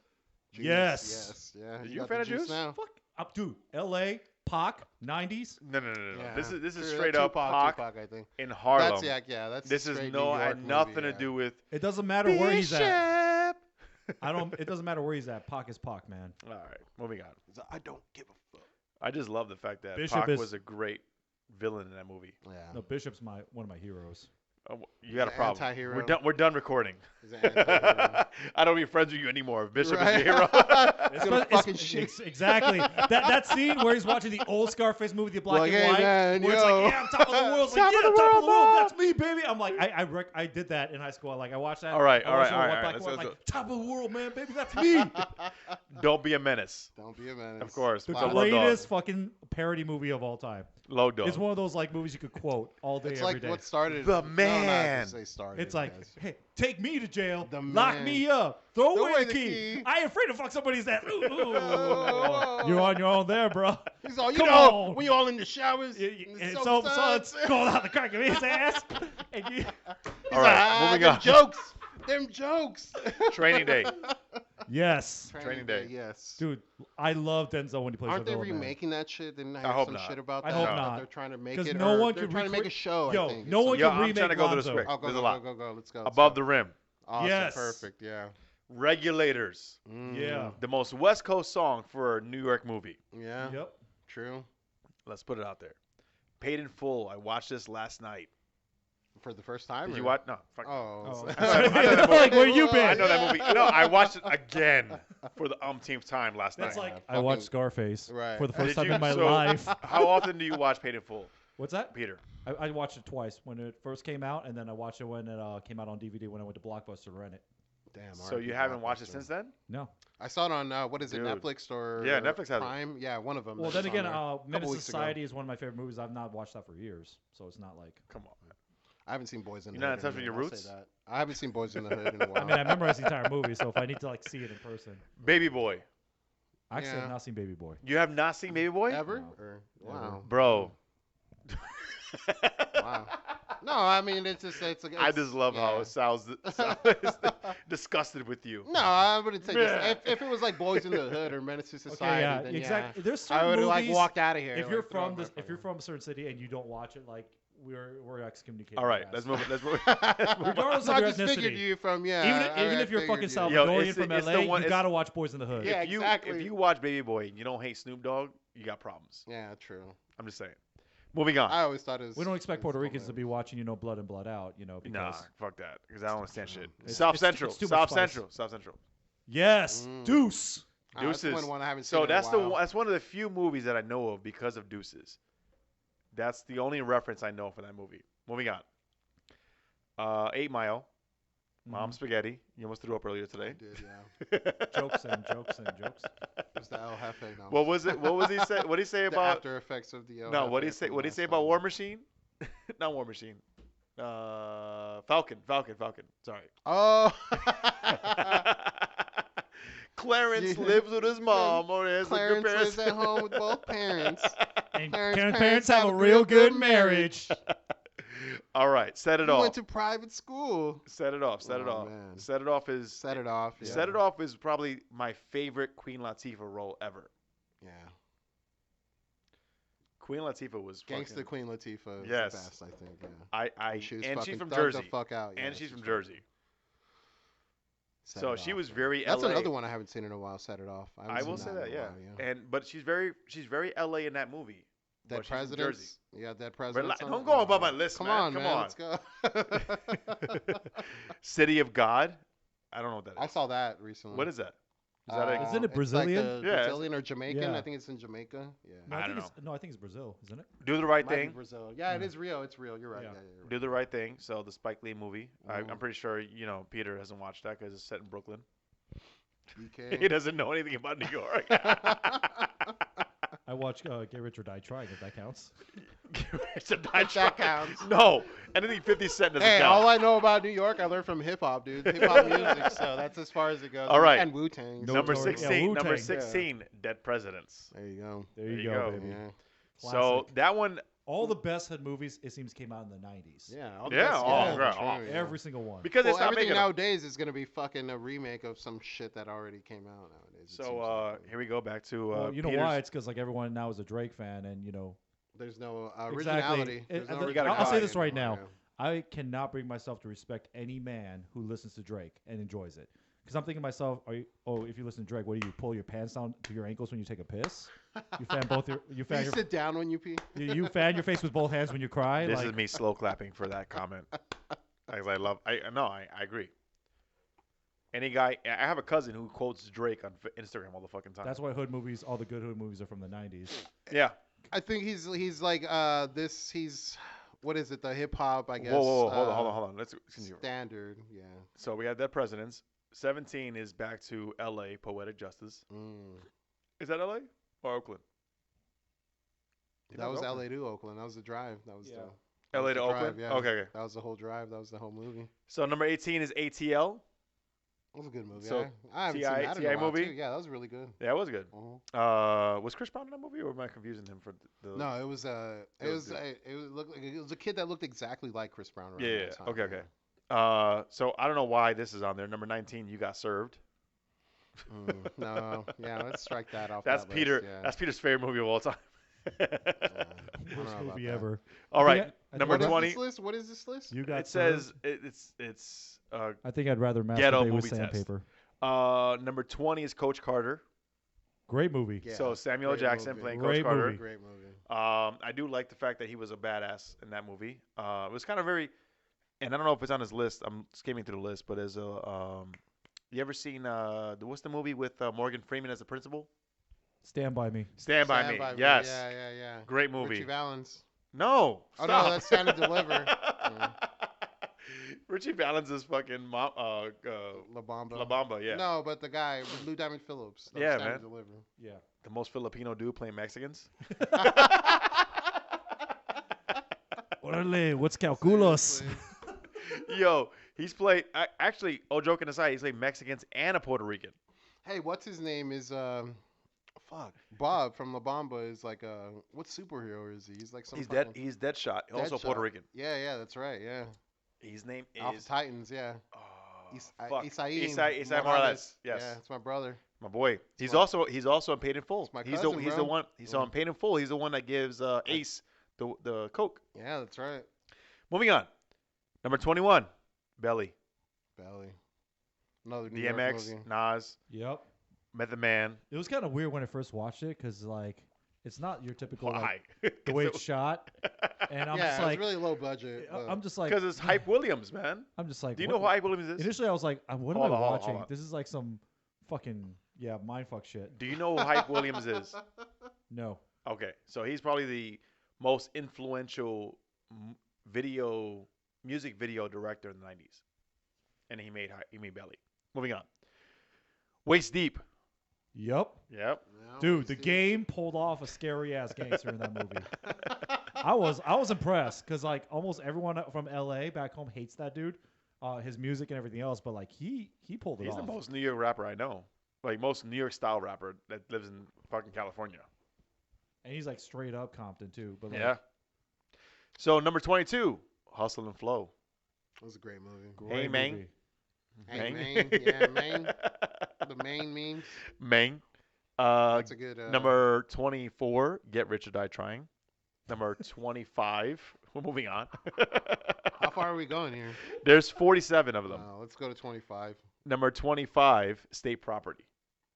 Juice, Yes. Yes. Yeah. You a got fan the of Juice? Now. Fuck up, dude. L.A. Pac, 90s. No. Yeah. This is True, straight up Pac Tupac, I think. in Harlem. That's That's This is straight no New had York nothing movie, to do with It doesn't matter where he's at. Bishop. It doesn't matter where he's at. Pac is Pac, man. All right, moving on. I don't give a fuck. I just love the fact that Bishop Pac is- was a great villain in that movie. Yeah. No, Bishop's one of my heroes. You got a He's an problem. anti-hero. We're done recording. He's an anti-hero. I don't be friends with you anymore. If Bishop Right. is your hero. He's gonna fucking shit. Exactly. That scene where he's watching the old Scarface movie, the black Like, and hey, white, man, where it's yo. like, yeah, I'm top of the world. It's like, Top yeah, of the I'm top of world, the world. boy. That's me, baby. I'm like, I did that in high school. Like, I watched that. All right, I all watched right, it all on right, Black all and right. white, like, top of the world, man, baby. That's me. Don't be a menace. Don't be a menace. Of course. The It's a low dog. greatest fucking parody movie of all time. Low dog. It's one of those like movies you could quote all day, It's every like day. what started The No, man. not to say started. It's like, yes. hey, take me to jail, The lock man. me up, throw Throw away the key. I ain't afraid to fuck somebody's ass. Ooh, ooh. You're on your own there, bro. He's all, you Come know, on. when you all in the showers, And soap so suds. going out the crack of his ass. And you, All right, moving them on. jokes. Them jokes. Training Day. yes, Training Day. Yes. dude, I love Denzel when he plays Aren't the they villain, man. remaking that shit? Didn't I I hear hope some not. shit about I that? hope That not. They're trying to make 'Cause it. no or one they're could trying to make a show. Yo, I think. no one Yo, can I'm remake trying to go to the Lonzo. script. Oh, go, There's go, a lot. go. Let's go. Above the rim. Awesome. Yes. Perfect. Yeah. Regulators. Yeah. The most West Coast song for a New York movie. Yeah. Yep. True. Let's put it out there. Paid in Full. I watched this last night. For the first time. Did or- you watch? No. Fuck. Oh. Oh. I know that movie. Like, where you been? I know that movie. No, I watched it again for the umpteenth time last That's night. like Yeah, I watched fucking- Scarface Right. for the Did first time you? in my So- life. How often do you watch Paid in Full, What's that? Peter? I watched it twice when it first came out, and then I watched it when it came out on DVD when I went to Blockbuster to rent it. Damn. So R.I.P. you haven't watched it Blockbuster. since then? No. I saw it on what is it, Dude. Netflix or Yeah, Netflix has it. Prime? Yeah, one of them. Well, is then on again, there. Menace weeks ago. Society is one of my favorite movies. I've not watched that for years, so it's not like. Come on, man. I haven't seen Boys in the You're not Hood. in touch with a your minute, I'll roots? say that. I haven't seen Boys in the Hood in a while. I mean, I memorized the entire movie, so if I need to like see it in person, Baby Boy. I actually Yeah. have not seen Baby Boy. You have not seen Baby Boy? Ever? No. Or, Never. wow. Bro. Wow. No, I mean it's just it's. I just love how yeah. it sounds disgusted with you. No, I wouldn't say Yeah. this. If it was like Boys in the Hood or Menace to Society, Okay, yeah, then exactly. yeah. There's I certain would have movies. like walked out of here. If you're like, throw from it this, back if you're on. from a certain city and you don't watch it, like we're excommunicated. All right, your let's ass. move it. Let's move Regardless No, of I your just figured ethnicity. you from Even if you're fucking South. Yo, Salvadorian it's from the- it's LA, the one- you it's- gotta watch Boys in the Hood. Yeah, if you exactly. if you watch Baby Boy and you don't hate Snoop Dogg, you got problems. Yeah, true. I'm just saying. Moving on. I always thought it was. We don't expect it was Puerto Ricans to hilarious. be watching, Blood in, Blood out, because Nah, fuck that. Because I don't understand shit. It's- South it's- Central. it's too much South spice. Central. South Central. yes, Mm. Deuce. That's Deuces. one I haven't So seen in a that's the while. one, that's one of the few movies that I know of because of Deuces. That's the only reference I know for that movie. Moving on. 8 Mile. Mom Spaghetti. You almost threw up earlier I today. did, yeah. Jokes and jokes and jokes. It was the El Jefe. No, What was it? What was he say? What did he say the about? after effects of the El No, what did he Jefe say? from What did he say last about time. War Machine? Not War Machine. Falcon. Sorry. Oh. Clarence Yeah. lives with his mom, or has Clarence a good lives at home with both parents. And Parents- parents have a real good marriage. All right, set it He off. went to private school. Set it off. Set it Oh, off. man. Set it off is Set it off. Yeah. Set it off is probably my favorite Queen Latifah role ever. Yeah. Queen Latifah was Gangsta fucking, Queen Latifah is Yes. the best, I think. Yeah. and She was she's fucking from thugged Jersey. The fuck out. Yeah, And she's from fucking- Jersey. Set So It she Off, was yeah. very That's LA. another one I haven't seen in a while. Set it off. I haven't will seen say in that, a yeah. while, But she's very LA in that movie. Dead But she's from Jersey. Presidents. Yeah, Dead Presidents. Rela- on don't it? go above my list, Come man. on, Come man. on. Let's go. City of God. I don't know what that is. I saw that recently. What is that? Is that a, Isn't it it's Brazilian? Like the Yeah, Brazilian or Jamaican? Yeah. I think it's in Jamaica. Yeah. No, I I don't think it's, no, I think it's Brazil, isn't it? Do the Right Might be Thing? Brazil. Yeah, it Mm. is Rio. It's real. You're right. Yeah. Yeah, you're right. Do the Right Thing. So the Spike Lee movie. Mhm. I'm pretty sure Peter hasn't watched that because it's set in Brooklyn. DK. He doesn't know anything about New York. I watched Get Rich or Die Trying, if that counts. It's a That counts. No, anything 50 Cent doesn't Hey, count. all I know about New York, I learned from hip hop, dude. Hip hop music, so that's as far as it goes. All right. And Wu Tang. No number Notorious. 16. Yeah, Number Wu-Tang. 16. Dead Presidents. There you go. There There you you go, go. baby. Yeah. So Classic. that one, All the best hood movies, it seems, came out in the 90s. Yeah. Yeah, oh, that's yeah, true, Every single one. because Well, it's not everything making. nowadays is gonna be fucking a remake of some shit that already came out nowadays. it seems So like. here we go back to. Well, you know Peter's- why? It's because like everyone now is a Drake fan, and you know, There's no Exactly. originality. There's no You gotta I'll say cry this right anymore, now. I cannot bring myself to respect any man who listens to Drake and enjoys it. Because I'm thinking to myself, if you listen to Drake, what do you pull your pants down to your ankles when you take a piss? You fan both your you Do fan you your, sit down when you pee? you fan your face with both hands when you cry. This like, is me slow clapping for that comment. I agree. Any guy, I have a cousin who quotes Drake on Instagram all the fucking time. That's why hood movies, all the good hood movies, are from the 90s. Yeah. I think he's like he's what is it, the hip hop, I guess. Whoa, hold on. Let's continue. Standard, yeah. So we had Dead Presidents. 17 is back to L.A. Poetic Justice. Is that L.A. or Oakland? That was Oakland. LA to Oakland. That was the drive. That was Yeah. the L.A. to the drive, Oakland. yeah. Okay. That was the whole drive. That was the whole movie. So number 18 is ATL. It was a good movie. So, I haven't TI seen that in a while, movie? too. Yeah, that was really good. Yeah, it was good. Mhm. Was Chris Brown in that movie, or am I confusing him for the? No, it was good. it was a kid that looked exactly like Chris Brown. Around Yeah. that time, Okay. yeah. Okay. So I don't know why this is on there. Number 19, You Got Served. No, yeah, let's strike that off. That's that Peter. List, yeah. That's Peter's favorite movie of all time. Yeah, I don't know Worst about movie that. ever. All I right. think I Number think I'd- 20. What is this list? You got It says served. it's I think I'd rather Ghetto masturbate with movie test. sandpaper. number 20 is Coach Carter. Great movie. Yeah, So Samuel L. great Jackson movie. playing Great Coach Carter. movie. Great movie. I do like the fact that he was a badass in that movie. It was kind of very, and I don't know if it's on his list. I'm skimming through the list, but as a, you ever seen what's the movie with Morgan Freeman as the principal? Stand by Me. Stand by Me. Yes, Yeah. great movie. Richie Valens. No, Oh, no, stop. that's Stand and Deliver. Richie Valens is fucking La Bamba. La Bamba, yeah. No, but the guy with Lou Diamond Phillips. That was Yeah, Stand man. and Deliver. Yeah. The most Filipino dude playing Mexicans. Orale, what's calculos? Seriously. Yo, he's played, actually, all joking aside, he's played Mexicans and a Puerto Rican. Hey, what's his name is fuck. Bob from La Bamba is like what superhero is he? He's like some He's fucking- He's Deadshot, also Puerto Deadshot. Rican. Yeah, that's right. Yeah. His name Alpha is Titans, yeah. oh, Isai Isai Morales. Yes, Yeah, it's my brother. my boy. He's my- also in Paid in Full. It's my He's cousin, the bro. one. He's on Paid in Full. He's the one that gives Ace the coke. Yeah, that's right. Moving on, number 21, Belly, Belly. Another New York DMX, movie. Nas, Yep. Method Man. It was kind of weird when I first watched it because like it's not your typical Why? like, the way it's shot, and I'm yeah, just it like was really low budget. I'm just like Because it's Hype Williams, man. I'm just like Do you what- know who Hype Williams is? Initially, I was like, what am Hold I on, hold on, watching? hold on. This is like some fucking mindfuck shit. Do you know who Hype Williams is? No. Okay, so he's probably the most influential music video director in the 90s, and he made Belly. Moving on, Waist Deep. Yep. Yep. No, Dude, the see. game pulled off a scary ass gangster in that movie. I was impressed because like almost everyone from LA back home hates that dude, his music and everything else, but like he pulled it He's off. the most New York rapper I know, like most New York style rapper that lives in fucking California. And he's like straight up Compton too. But like, Yeah. So number 22, Hustle and Flow. It was a great movie. great Hey, man. movie. Hey, Mang. Mang. Yeah, Mang. The main memes. Mang. That's a good. Number 24, Get Rich or Die Trying. Number 25, we're moving on. How far are we going here? There's 47 of them. Let's go to 25. Number 25, State Property.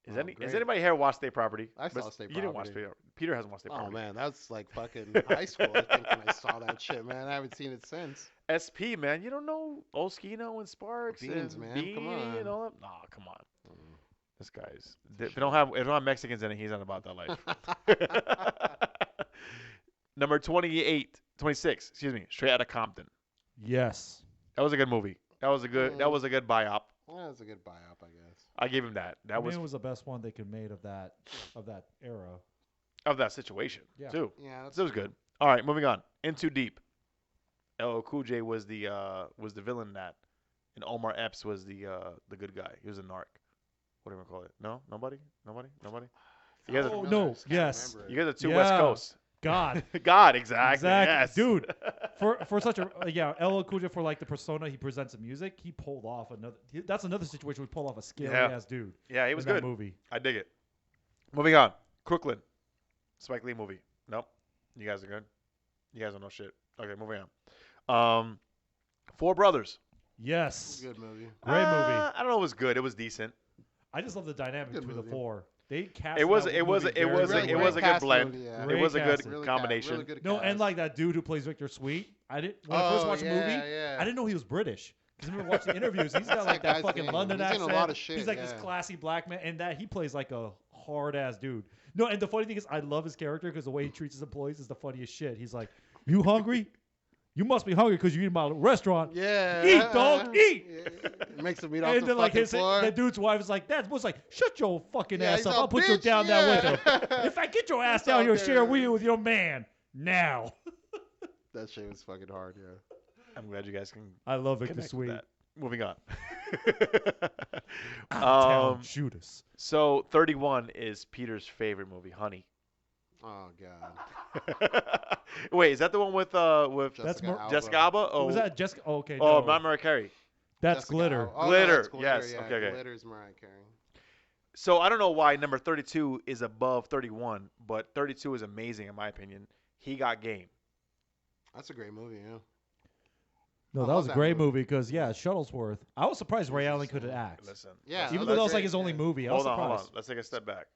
Oh, Has great. anybody here watched State Property? I saw But State You didn't watch Property. Peter hasn't watched State Oh Property. man, that's like fucking high school. I think when I saw that shit, man. I haven't seen it since. SP, man. You don't know Oskino and Sparks Beans, and man. Beanie Come on. and all that? Nah, come on. This guy's. If they don't have Mexicans in it, he's not about that life. Number 26, excuse me, Straight Outta Compton. Yes. That was a good movie. That was a good biopic. Well, that's a good buy-up, I guess. I gave him that. I That mean, was it was the best one they could made of that era. of that situation Yeah. too. Yeah, So it was good. All right, moving on. In Too Deep. LL Cool J was the villain in that, and Omar Epps was the good guy. He was a narc. What do you call it? No, nobody. You guys, Oh, are, no, yes. you guys are too West Yeah. Coast. God, God, exactly. Exactly. Yes, Dude. for such a LL Cool J, for like the persona he presents in music, he pulled off another. That's another situation where he pulled off a scary ass dude. Yeah, he was in that good. movie. I dig it. Moving on. Crooklyn. Spike Lee movie. Nope. You guys are good. You guys don't know shit. Okay, moving on. Four Brothers. Yes, Good movie. great movie. I don't know. It was good. It was decent. I just love the dynamic Good between movie. the four. They cast It was that it was movie it very was well. it was a good cast blend. movie, yeah. It Great was a good casting. combination. Really good No, cast. and like that dude who plays Victor Sweet. When I first watched the movie, yeah. I didn't know he was British. Because I remember watching the interviews, he's got What's like that that guy's fucking name? London He's in a accent. lot of shit, He's like this yeah. classy black man, and that he plays like a hard ass dude. No, and the funny thing is, I love his character because the way he treats his employees is the funniest shit. He's like, "You hungry? You must be hungry because you eat in my restaurant. Yeah. Eat, dog, eat." Yeah. Makes him eat off And the then like fucking floor. that dude's wife is like, "That was like, shut your fucking Yeah, ass he's up. a I'll put you bitch, down there with yeah. him. If I get your ass It's down out here, there. share a wheel with your man now." That shit was fucking hard, yeah. I'm glad you guys can I love Victor connect Sweet. with that. Moving on. Town Judas. So 31 is Peter's favorite movie, Honey. Oh god. Wait, is that the one with That's more- Jessica Alba? Oh, Was that Jessica? Oh, okay. oh, no. not Mariah Carey. That's Jessica Glitter. Alba. Oh, Glitter, No, that's glitter. yes. Yeah, Okay, okay. Glitter's Mariah Carey. So I don't know why number 32 is above 31, but 32 is amazing in my opinion. He Got Game. That's a great movie, yeah. No, I that love was a that great movie. movie because Shuttlesworth. I was surprised Ray Allen could act. Listen. Yeah, Even no, though that that's was like great, his only yeah. movie, I was Hold on, surprised. hold on. Let's take a step back.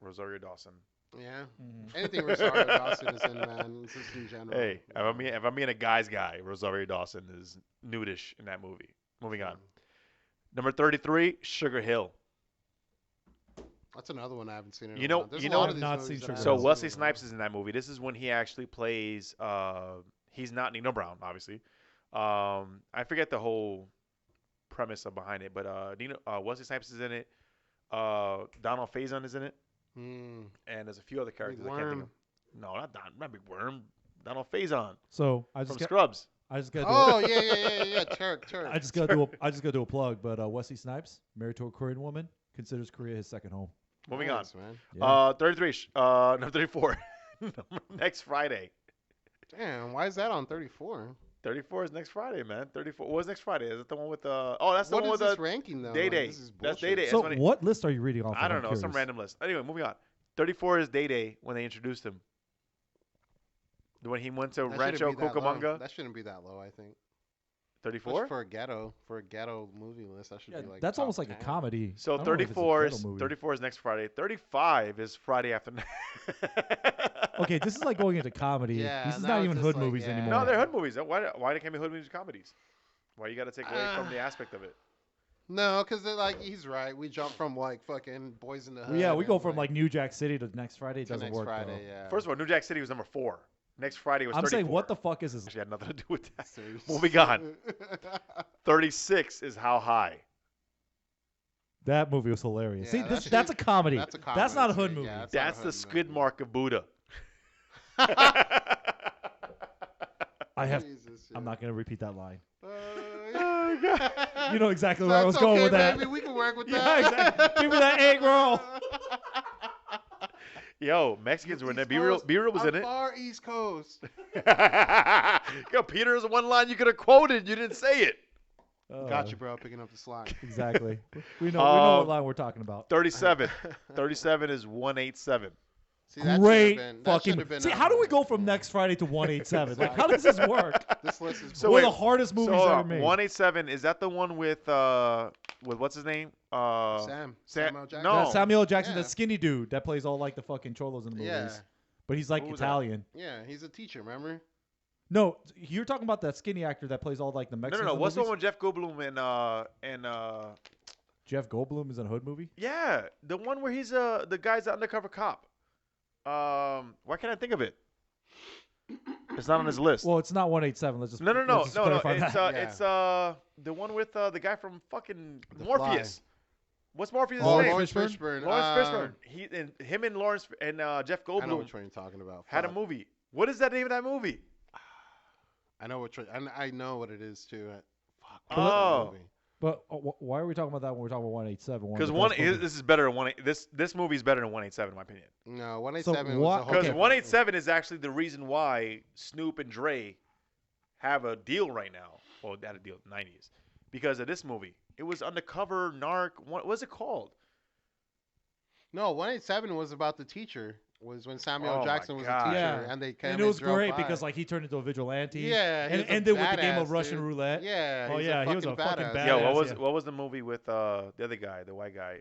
Rosario Dawson. Yeah. Mhm. Anything Rosario Dawson is in, man. It's just in general. Hey, if I'm being a guy's guy, Rosario Dawson is nudish in that movie. Moving on. Number 33, Sugar Hill. That's another one I haven't seen in You a know- while. There's you a know- lot I've of these not movies seen that I Sugar haven't So Hill. seen Wesley in a Snipes while. is in that movie. This is when he actually plays. He's not Nino Brown, obviously. I forget the whole premise behind it, but Wesley Snipes is in it. Donald Faison is in it, Hmm. and there's a few other characters Big I can't think of. Worm. No, not Big Worm. Donald Faison So I from just got, Scrubs. I just got. Oh yeah. Turk. I just got to do a plug. But Wesley Snipes, married to a Korean woman, considers Korea his second home. Moving Nice, man. Yeah. 33. No, 34. Next Friday. Damn, why is that on 34? 34 is next Friday, man. 34. What was next Friday? Is it the one with oh, that's the What one is with this ranking though? Day Like, Day. this is That's bullshit. Day Day. So funny. what list are you reading off? I of? don't I'm know, some curious. random list. Anyway, moving on. 34 is Day Day when they introduced him. When he went to That shouldn't Rancho be that low. Cucamonga. That shouldn't be that low, I think. 34? For a ghetto movie list, that should Yeah, be like. that's top almost like 10. a comedy. So I don't know if it's a 34 ghetto is movie. 34 is next Friday. 35 is Friday after. Okay, this is like going into comedy. Yeah, this is now not it's even just hood like, movies yeah. anymore. No, they're hood movies. Why they can't be hood movies comedies? Why you got to take away from the aspect of it? No, because like he's right. We jump from like fucking Boys in the Hood. Yeah, we go and, from like New Jack City to next Friday. It to doesn't next work. Friday. though. Yeah. First of all, New Jack City was number 4. Next Friday was I'm 34. saying, what the fuck is this? Actually had nothing to do with that. Seriously. Moving on. 36 is How High. That movie was hilarious. Yeah, See, that that's a comedy. That's a That's not a comedy, hood too. movie. Yeah, not a That's hood the skid movie. mark of Buddha. I have. Jesus, I'm yeah. not gonna repeat that line. Oh, God. You know exactly where I was That's going okay, with that. Baby. We can work with Yeah, that. exactly. Give me that egg roll. Yo, Mexicans were in there. East Be Real, Coast, Be Real was I'm in it. Far East Coast. Yo, Peter is one line you could have quoted. You didn't say it. Got you, bro. Picking up the slack. Exactly. We know what Um, line we're talking about. 37. 37 is 187. See, that should've Great been- that fucking. should've been See, on how do we there. go from next Friday to 187? Like, how does this work? This list is. So One wait, of the hardest movies so, ever made. 187, is that the one with what's his name? Sam. Samuel Jackson. no. Samuel L. Jackson, Yeah. the skinny dude that plays all like the fucking cholos in the movies. Yeah. But he's like Who was that? Italian. Yeah, he's a teacher. Remember? No, you're talking about that skinny actor that plays all like the No, Mexicans. no, no. in What's the movies? one with Jeff Goldblum and Jeff Goldblum is in a hood movie. yeah, the one where he's the guy's the undercover cop. Why can't I think of it? It's not on his list. Well, it's not 187. Let's just No. let's just clarify It's that. Yeah. it's the one with the guy from fucking The Morpheus. What's Morpheus' Lawrence name? Lawrence Fishburne? Fishburne. Lawrence Fishburne. Him and Lawrence and Jeff I know Goldblum which one you're talking about. had a Fuck. movie. What is that name of that movie? I know which one. I know what it is too. Fuck. Oh. What's that movie? But why are we talking about that when we're talking about 187? Because this is better than this movie is better than 187 in my opinion. No, 187 was what- a whole Because Okay. 187 is actually the reason why Snoop and Dre have a deal right now. Well, they had a deal in the 90s because of this movie. It was Undercover Narc. What was it called? No, 187 was about the teacher. Was when Samuel Oh my Jackson was God. a teacher, Yeah. and they came And it was drove great by. because like he turned into a vigilante. Yeah, he and was a ended with the game of badass, Russian dude. roulette. Yeah. Oh, yeah, he was a fucking badass. badass. Yeah, yeah. what was the movie with the other guy, the white guy,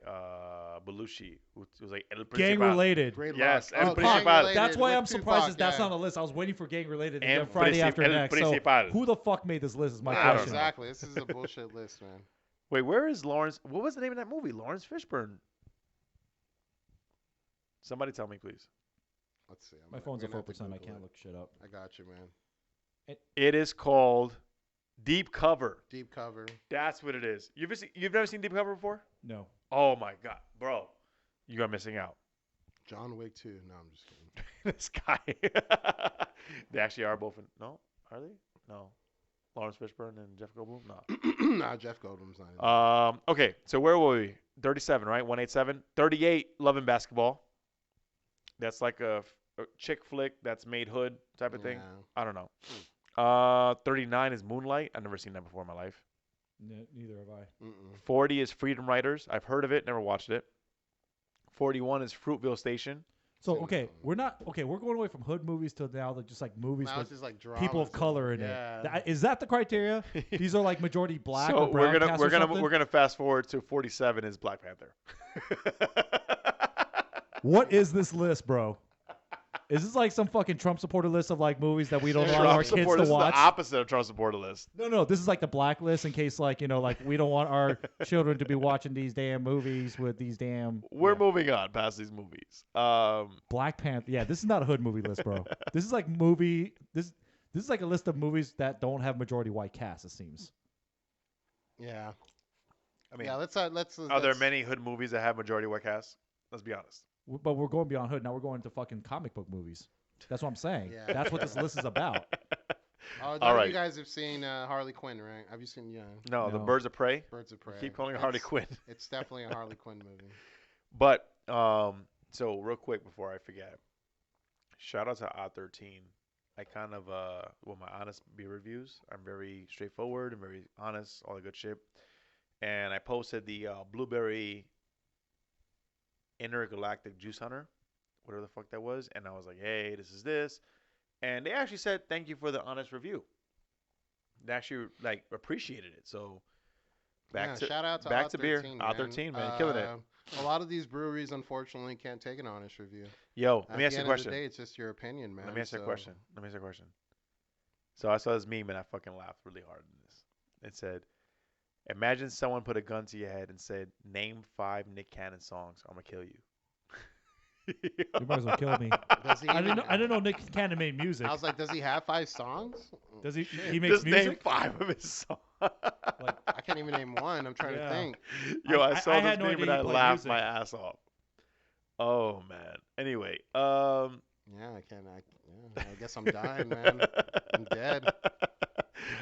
Belushi? It was like El Gang Principal. related. Great Yes, luck. El Oh, Principal. gang-related That's why with I'm surprised Tupac, that's yeah. not on the list. I was waiting for gang related to And get Friday After El Next. So Principal. who the fuck made this list is my I don't Yeah, question. know. exactly. This is a bullshit list, man. Wait, where is Lawrence? What was the name of that movie? Lawrence Fishburne. Somebody tell me, please. Let's see. My phone's at gonna have to 4%. I Google can't it. look shit up. I got you, man. It is called Deep Cover. Deep cover. That's what it is. You've never seen Deep Cover before? No. Oh my god, bro, you are missing out. John Wick 2. No, I'm just kidding. This guy. They actually are both in. No, are they? No. Lawrence Fishburne and Jeff Goldblum. No. Nah, Jeff Goldblum's not in it. Okay, so where were we? 37, right? 187. 38. Love and Basketball. That's like a chick flick that's made hood type of thing. Yeah. I don't know. 39 is Moonlight. I've never seen that before in my life. Neither have I. 40 is Freedom Riders. I've heard of it, never watched it. 41 is Fruitville Station. So Same okay, phone. we're not okay. We're going away from hood movies to now like just like movies Now with it's just like people of dramas color in yeah. it. Is that the criteria? These are like majority black So or brown we're cast or something? gonna fast forward to 47 is Black Panther. What is this list, bro? Is this like some fucking Trump supporter list of like movies that we don't allow our Trump kids supporter. to This is watch? the opposite of Trump supporter list. No, this is like the blacklist in case like like we don't want our children to be watching these damn movies with these damn. We're yeah. moving on past these movies. Black Panther. Yeah, this is not a hood movie list, bro. This is like movie. This is like a list of movies that don't have majority white cast. It seems. Yeah. I mean, Yeah, let's are there many hood movies that have majority white cast? Let's be honest. But we're going beyond hood. Now we're going to fucking comic book movies. That's what I'm saying. Yeah. That's what this list is about. Oh, none All of right. you guys have seen Harley Quinn, right? Have you seen No, the No. Birds of Prey. Birds of Prey? Keep calling it Harley It's- Quinn. It's definitely a Harley Quinn movie. But so real quick before I forget, shout out to Odd13. I kind of with my honest beer reviews, I'm very straightforward and very honest, all the good shit. And I posted the blueberry intergalactic juice hunter, whatever the fuck that was, and I was like, hey, this is this, and they actually said thank you for the honest review. They actually like appreciated it. So back to shout out to back to beer. Odd13, Odd13, man, killing it. A lot of these breweries, unfortunately, can't take an honest review. Yo, At let me the ask you a end question. Of the day, it's just your opinion, man. Let me ask you a so- question. So I saw this meme and I fucking laughed really hard in this. It said, imagine someone put a gun to your head and said, name 5 Nick Cannon songs. I'm going to kill you. You might as well kill me. Does he I even- didn't know Nick Cannon made music. I was like, does he have 5 songs? Does he? Shit. He makes Just name music. 5 of his songs. Like, I can't even name one. I'm trying Yeah. to think. Yo, I I saw had this no meme idea and he I played laughed music. my ass off. Oh, man. Anyway, Yeah, I can't. I guess I'm dying, man. I'm dead.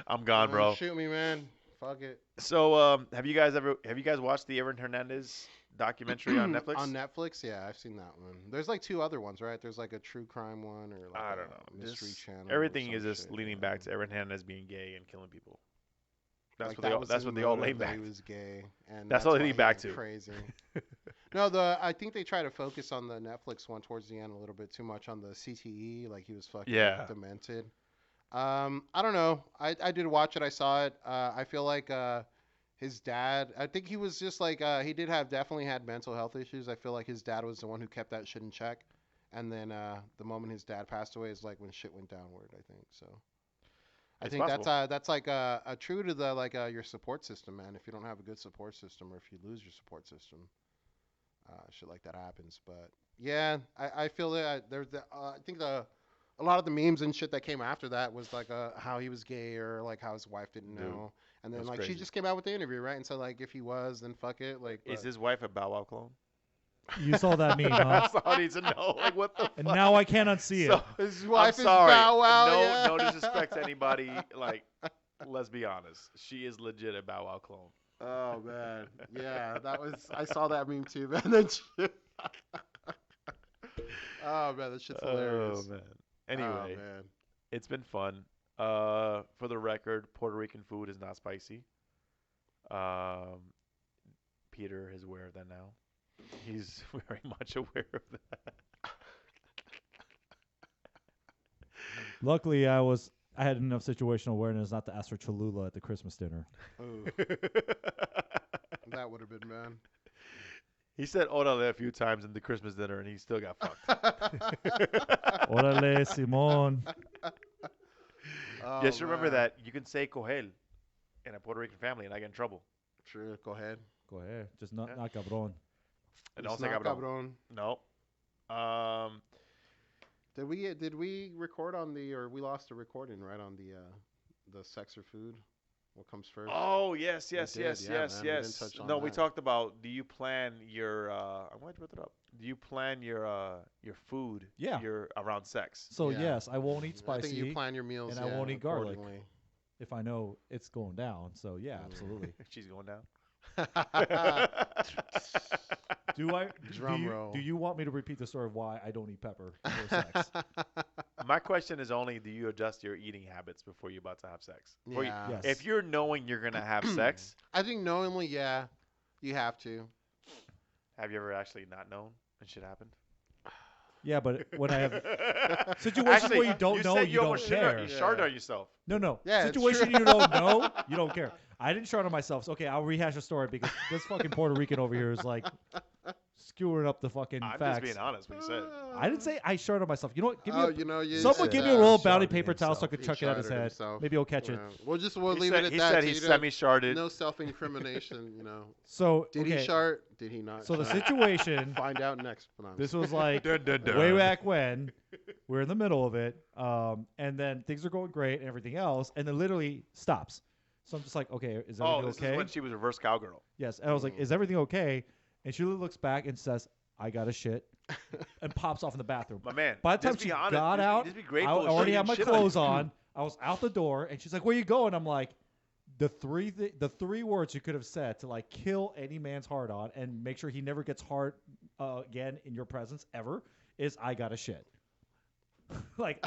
I'm gone, bro. Shoot me, man. Fuck it. So, have you guys watched the Aaron Hernandez documentary on Netflix? On Netflix, yeah, I've seen that one. There's like 2 other ones, right? There's like a true crime one or like I a don't know. mystery Just channel. or everything is some just shit, leaning yeah. back to Aaron Hernandez being gay and killing people. That's Like, what they that all. was That's his what they all motive, lean that back. He was gay, and That's all they why lean he back went to. Crazy. No, I think they try to focus on the Netflix one towards the end a little bit too much on the CTE, like he was fucking Yeah. demented. I don't know. I did watch it. I saw it. I feel like his dad. I think he was just like he definitely had mental health issues. I feel like his dad was the one who kept that shit in check. And then the moment his dad passed away is like when shit went downward. I think so. I It's think possible. that's like a true to the like your support system, man. If you don't have a good support system, or if you lose your support system, shit like that happens. But yeah, I feel that there's I think the a lot of the memes and shit that came after that was like how he was gay or like how his wife didn't Dude, know. And then that's like she crazy. just came out with the interview, right? And so like if he was, then fuck it. Like, Is but his wife a Bow Wow clone? You saw that meme, huh? That's all I need to know. Like, what the And fuck? now I can't unsee So, it. his I'm wife is sorry. Bow Wow. No, yeah. no disrespect to anybody. Like, let's be honest. She is legit a Bow Wow clone. Oh man, yeah, that was. I saw that meme too, man. That shit. Oh man, that shit's hilarious. Oh man. Oh, Anyway, man. it's been fun. For the record, Puerto Rican food is not spicy. Peter is aware of that now. He's very much aware of that. Luckily, I had enough situational awareness not to ask for Cholula at the Christmas dinner. Ooh, that would have been man. He said orale a few times in the Christmas dinner, and he still got fucked. Orale, Simon. Oh, Just remember man. that you can say cojel in a Puerto Rican family and I get in trouble. True. Go ahead. Go ahead. Just not, Yeah. not cabron. And don't It's say not cabrón. cabron. No. Did we record on the or we lost a recording right on the sex or food? What comes first? Oh yes, We yes, did, yes, yeah, yes, man, we didn't yes. touch on No, we that. talked about. Do you plan your? I'm glad you brought it up. Do you plan your food? Yeah. Your around sex. So Yeah. yes, I won't eat I think you spicy plan your meals. and I yeah, won't eat garlic. accordingly. if I know it's going down. So yeah, absolutely. She's going down. Do I? Drum do you, roll. Do you want me to repeat the story of why I don't eat pepper before sex? My question is only: do you adjust your eating habits before you're about to have sex? Before you- Yeah. Yes. If you're knowing you're gonna have sex, I think knowingly, yeah, you have to. have you ever actually not known and shit happened? Yeah, but when I have situations where you don't know, said you don't almost shit on- care. You sharted on yourself. no, Yeah, it's situation true. you don't know, you don't care. I didn't shart on myself. So, okay, I'll rehash the story because this fucking Puerto Rican over here is like skewering up the fucking I'm facts. just being honest. What you said. I didn't say I shart on myself. You know what? Give me Oh, a, you know, you someone said give me a that. little He bounty sharted paper towel so I himself. could He chuck it at his sharted head. himself. Maybe he'll catch it. Yeah. We'll He leave said, it at he that. said so he you don't- semi-sharded. No self-incrimination, you know. So Did okay, he shart? Did he not? So the shart? situation. Find out next. No, I'm This just- was like Dun, dun, dun. way back when we're in the middle of it, and then things are going great and everything else, and then literally stops. So I'm just like, okay, is Oh, everything this okay? is when she was reverse cowgirl. Yes, and I was like, is everything okay? And she looks back and says, I got a shit, and pops off in the bathroom. My man. By the time just she be honest. got Just be- out, just be I grateful she already didn't had my shit on you. clothes on. I was out the door, and she's like, "Where you going?" I'm like, the three words you could have said to like kill any man's heart on and make sure he never gets hard again in your presence ever is "I got a shit." Like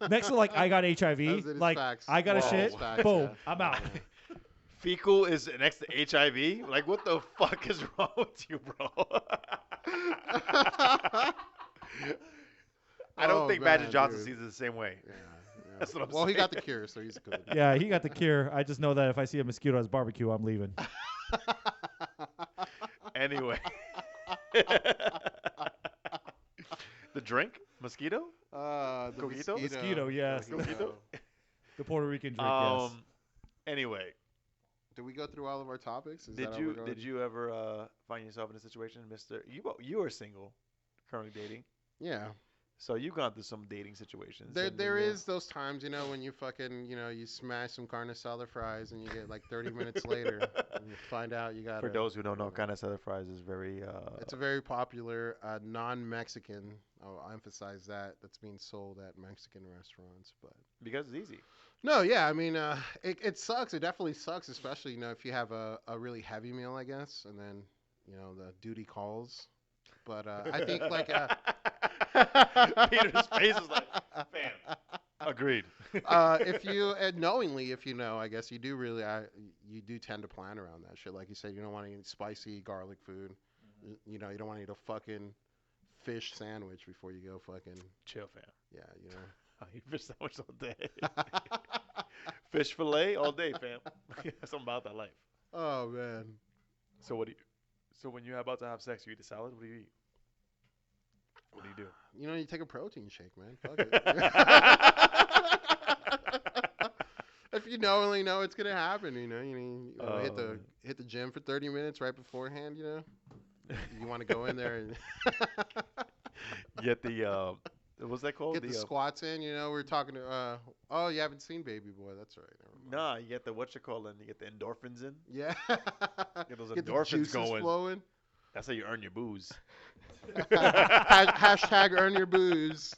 next to like I got That HIV, was it, like facts. I got a Whoa. shit. Facts, Boom, yeah. I'm out. Yeah. Fecal is next to HIV? Like, what the fuck is wrong with you, bro? I don't Oh, think man, Magic Johnson dude. sees it the same way. Yeah, That's what I'm well, he got the saying. cure, so he's good. Yeah, he got the cure. I just know that if I see a mosquito at his barbecue, I'm leaving. Anyway. The drink? Mosquito? The Coquito? Mosquito, yes. Coquito? The Puerto Rican drink, yes. Anyway, Did we go through all of our topics? Is did that how we're you going? did you ever find yourself in a situation, Mister? You are single, currently dating, Yeah. so you've gone through some dating situations. There, and there then, is those times, you know, when you fucking, you know, you smash some carne asada fries and you get like 30 minutes later and you find out you got. For those who don't know, carne asada fries is very. It's a very popular non-Mexican. I'll emphasize that. That's being sold at Mexican restaurants, but. because it's easy. No, yeah, I mean, it sucks. It definitely sucks, especially, you know, if you have a really heavy meal, I guess, and then, you know, the duty calls. But I think, like, Peter's face is like, fam. Agreed. if you, and knowingly, if you know, I guess you do really, you do tend to plan around that shit. Like you said, you don't want to eat spicy garlic food. You know, you don't want to eat a fucking fish sandwich before you go fucking, Chill, fam. yeah, you know. I eat fish sandwich all day. Fish fillet all day, fam. Something about that life. Oh, man. So what do you? So when you're about to have sex, you eat a salad. What do you eat? What do you do? You know, you take a protein shake, man. Fuck it. If you knowingly know it's gonna happen, you know, hit the gym for 30 minutes right beforehand, you know. You want to go in there and Get the What's that called? Get the squats in. You know, we're talking to. Oh, you haven't seen Baby Boy. That's right. Never mind. Nah, you get the whatchamacallit, you get the endorphins in. Yeah. Get those Get the endorphins juices going. flowing. That's how you earn your booze. Hashtag earn your booze.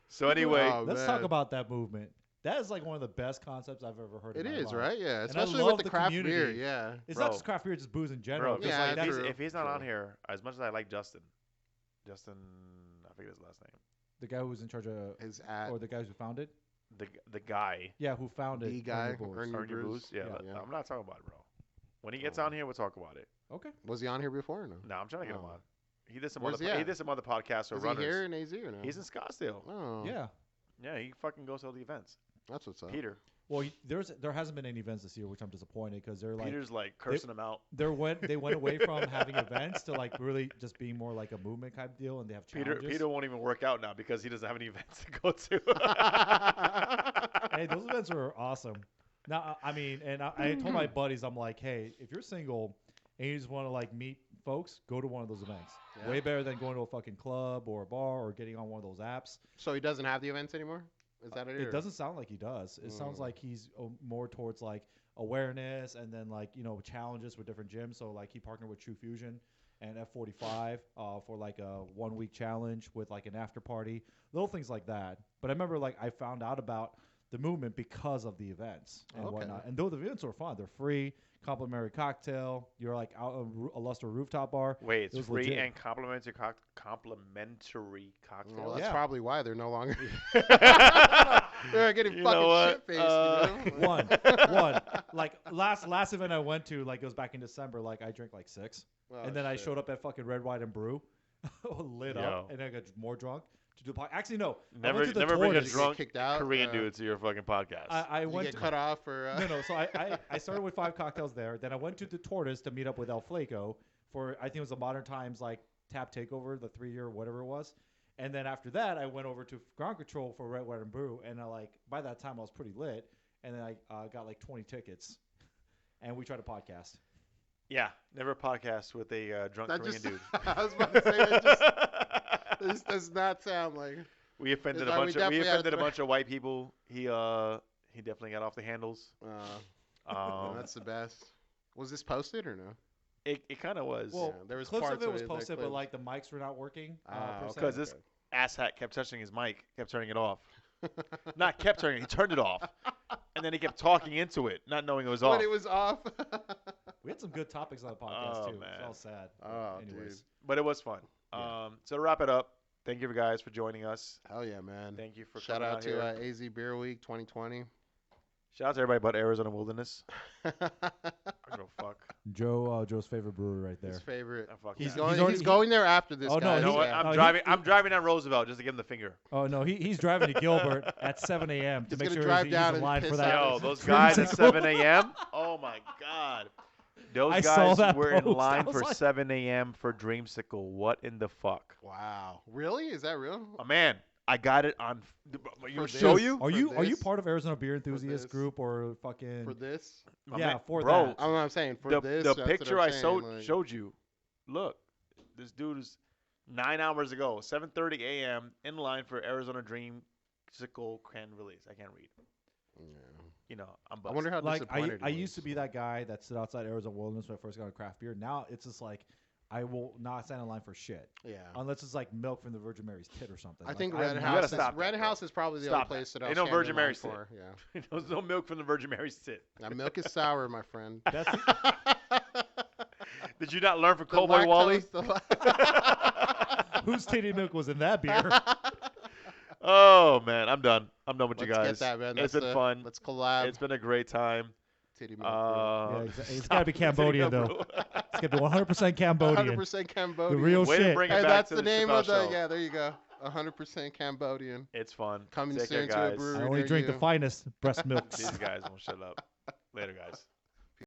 So anyway, Oh, Let's man. talk about that movement. That is like one of the best concepts I've ever heard. It in my is, life. right? Yeah. I Especially love with the the craft beer. community. Yeah. It's Bro. not just craft beer, it's booze in general. bro, 'cause, Yeah, like, if, that's, true. if he's not True. on here, as much as I like Justin, I forget his last name. the guy who's in charge of, His at or the guys who founded. The guy. Yeah, who founded The guy, Earn Your Boys. Earn Your Earn your Brews? booze. Yeah, Yeah. but I'm not talking about it, bro. When he gets Oh. on here, we'll talk about it. Okay. Was he on here before or no? No, I'm trying to get him Oh. on. He did some Where's other. he He at? did some other podcasts or Is he runners. here in AZ or no? He's in Scottsdale. Oh. Yeah. Yeah, he fucking goes to all the events. That's what's up. Peter. Well, there hasn't been any events this year, which I'm disappointed because they're like Peter's like cursing him out. they went away from having events to like really just being more like a movement type deal, and they have challenges. Peter won't even work out now because he doesn't have any events to go to. Hey, those events are awesome. Now, I mean, and I told my buddies, I'm like, hey, if you're single and you just want to like meet folks, go to one of those events. Yeah. Way better than going to a fucking club or a bar or getting on one of those apps. So he doesn't have the events anymore? Is that it? It or- doesn't sound like he does. It sounds Mm. like he's more towards like awareness and then like, you know, challenges with different gyms. So like he partnered with True Fusion and F45 for like a 1 week challenge with like an after party, little things like that. But I remember like I found out about the movement because of the events and Okay. whatnot. And though the events are fun, they're free, complimentary cocktail. You're like out a Luster rooftop bar. Wait, It it's was free legit. and complimentary complimentary Well, cocktails. that's Yeah. probably why they're no longer. They're getting You fucking know what? shit faced. You know? One. Like last event I went to, like it was back in December. Like I drank like 6. Oh, And then I shit. showed up at fucking Red, White, and Brew, lit Yo. up, and I got more drunk to do the podcast. Actually, no. I Never, went to the never bring a Tortoise. drunk kicked out, Korean dude to your fucking podcast. I You went get to, cut off for. no. So I started with 5 cocktails there. Then I went to the Tortoise to meet up with El Flaco for, I think it was the Modern Times like tap takeover, the 3-year whatever it was. And then after that, I went over to Ground Control for Red, White, and Brew. And I like by that time I was pretty lit. And then I got like 20 tickets, and we tried a podcast. yeah, never podcast with a drunk That Korean just, dude. I was about to say that just, this does not sound like. We offended a That's why bunch we of we definitely had offended a to- bunch of white people. He definitely got off the handles. That's the best. Was this posted or no? It kind of was. Well, Yeah, there was clips parts of it of was it that posted, but clips. like the mics were not working. Ah, per okay, se. 'Cause this- okay. Asshat kept touching his mic, kept turning it off. Not kept turning it, he turned it off. And then he kept talking into it, not knowing it was off. When it was off. We had some good topics on the podcast Oh, too. man. It's all sad. Oh, Anyways, dude. But it was fun. Yeah. So to wrap it up, thank you guys for joining us. Hell yeah, man. Thank you for Shout coming out to here. AZ Beer Week 2020. Shout out to everybody but Arizona Wilderness. I don't give a fuck. Joe's favorite brewery right there. His favorite. Ah, fuck He's- that. Going, already- he's going there after this. Oh, no, guys. You know what? yeah. I'm No, driving. he- I'm driving down Roosevelt just to give him the finger. Oh no, he's driving to Gilbert at 7 a.m. to He's make gonna sure drive he's down in and line for piss that. out. Yo, those guys at Creamsicle. 7 a.m. Oh my god, those I saw guys that were in post. I line was for like- 7 a.m. for Dreamsicle. What in the fuck? Wow. Really? Is that real? Oh, man, I got it on. You For show this. you? Are you this. part of Arizona Beer Enthusiast this. group or fucking? For this? My yeah, man, for bro, that. I'm saying for the this. the that's what picture I'm I saying, like- showed you. Look, this dude is 9 hours ago, 7:30 a.m. in line for Arizona Dreamsicle can release. I can't read. Yeah. You know, I'm I buzzed. wonder how Like disappointed I he used to was. be that guy that stood outside Arizona Wilderness when I first got a craft beer. Now it's just like I will not stand in line for shit Yeah. unless it's like milk from the Virgin Mary's tit or something. I Like, think I'm Red not- gotta House. stop Red that, bro. House is probably the Stop only that. place that Ain't I'll no stand in Virgin line Mary's for. Yeah. There's no milk from the Virgin Mary's tit. Now milk is sour, my friend. That's Did you not learn from The Cowboy Wally? lactose- the whose titty milk was in that beer. Oh man, I'm done. I'm done with you Let's guys. get that, man. It's That's been the- fun. Let's collab. It's been a great time. Titty milk. beer. Yeah, it's stop gotta be the titty Cambodian, milk, though. bro. It's gonna be 100% Cambodian. 100% The Cambodian. real Way to shit. bring it Hey, back that's to the the name Chappelle of the. show. Yeah, there you go. 100% Cambodian. It's fun. Coming Take soon care, to a guys. brewery. I only near drink the you. finest breast milks. These guys won't shut up. Later, guys.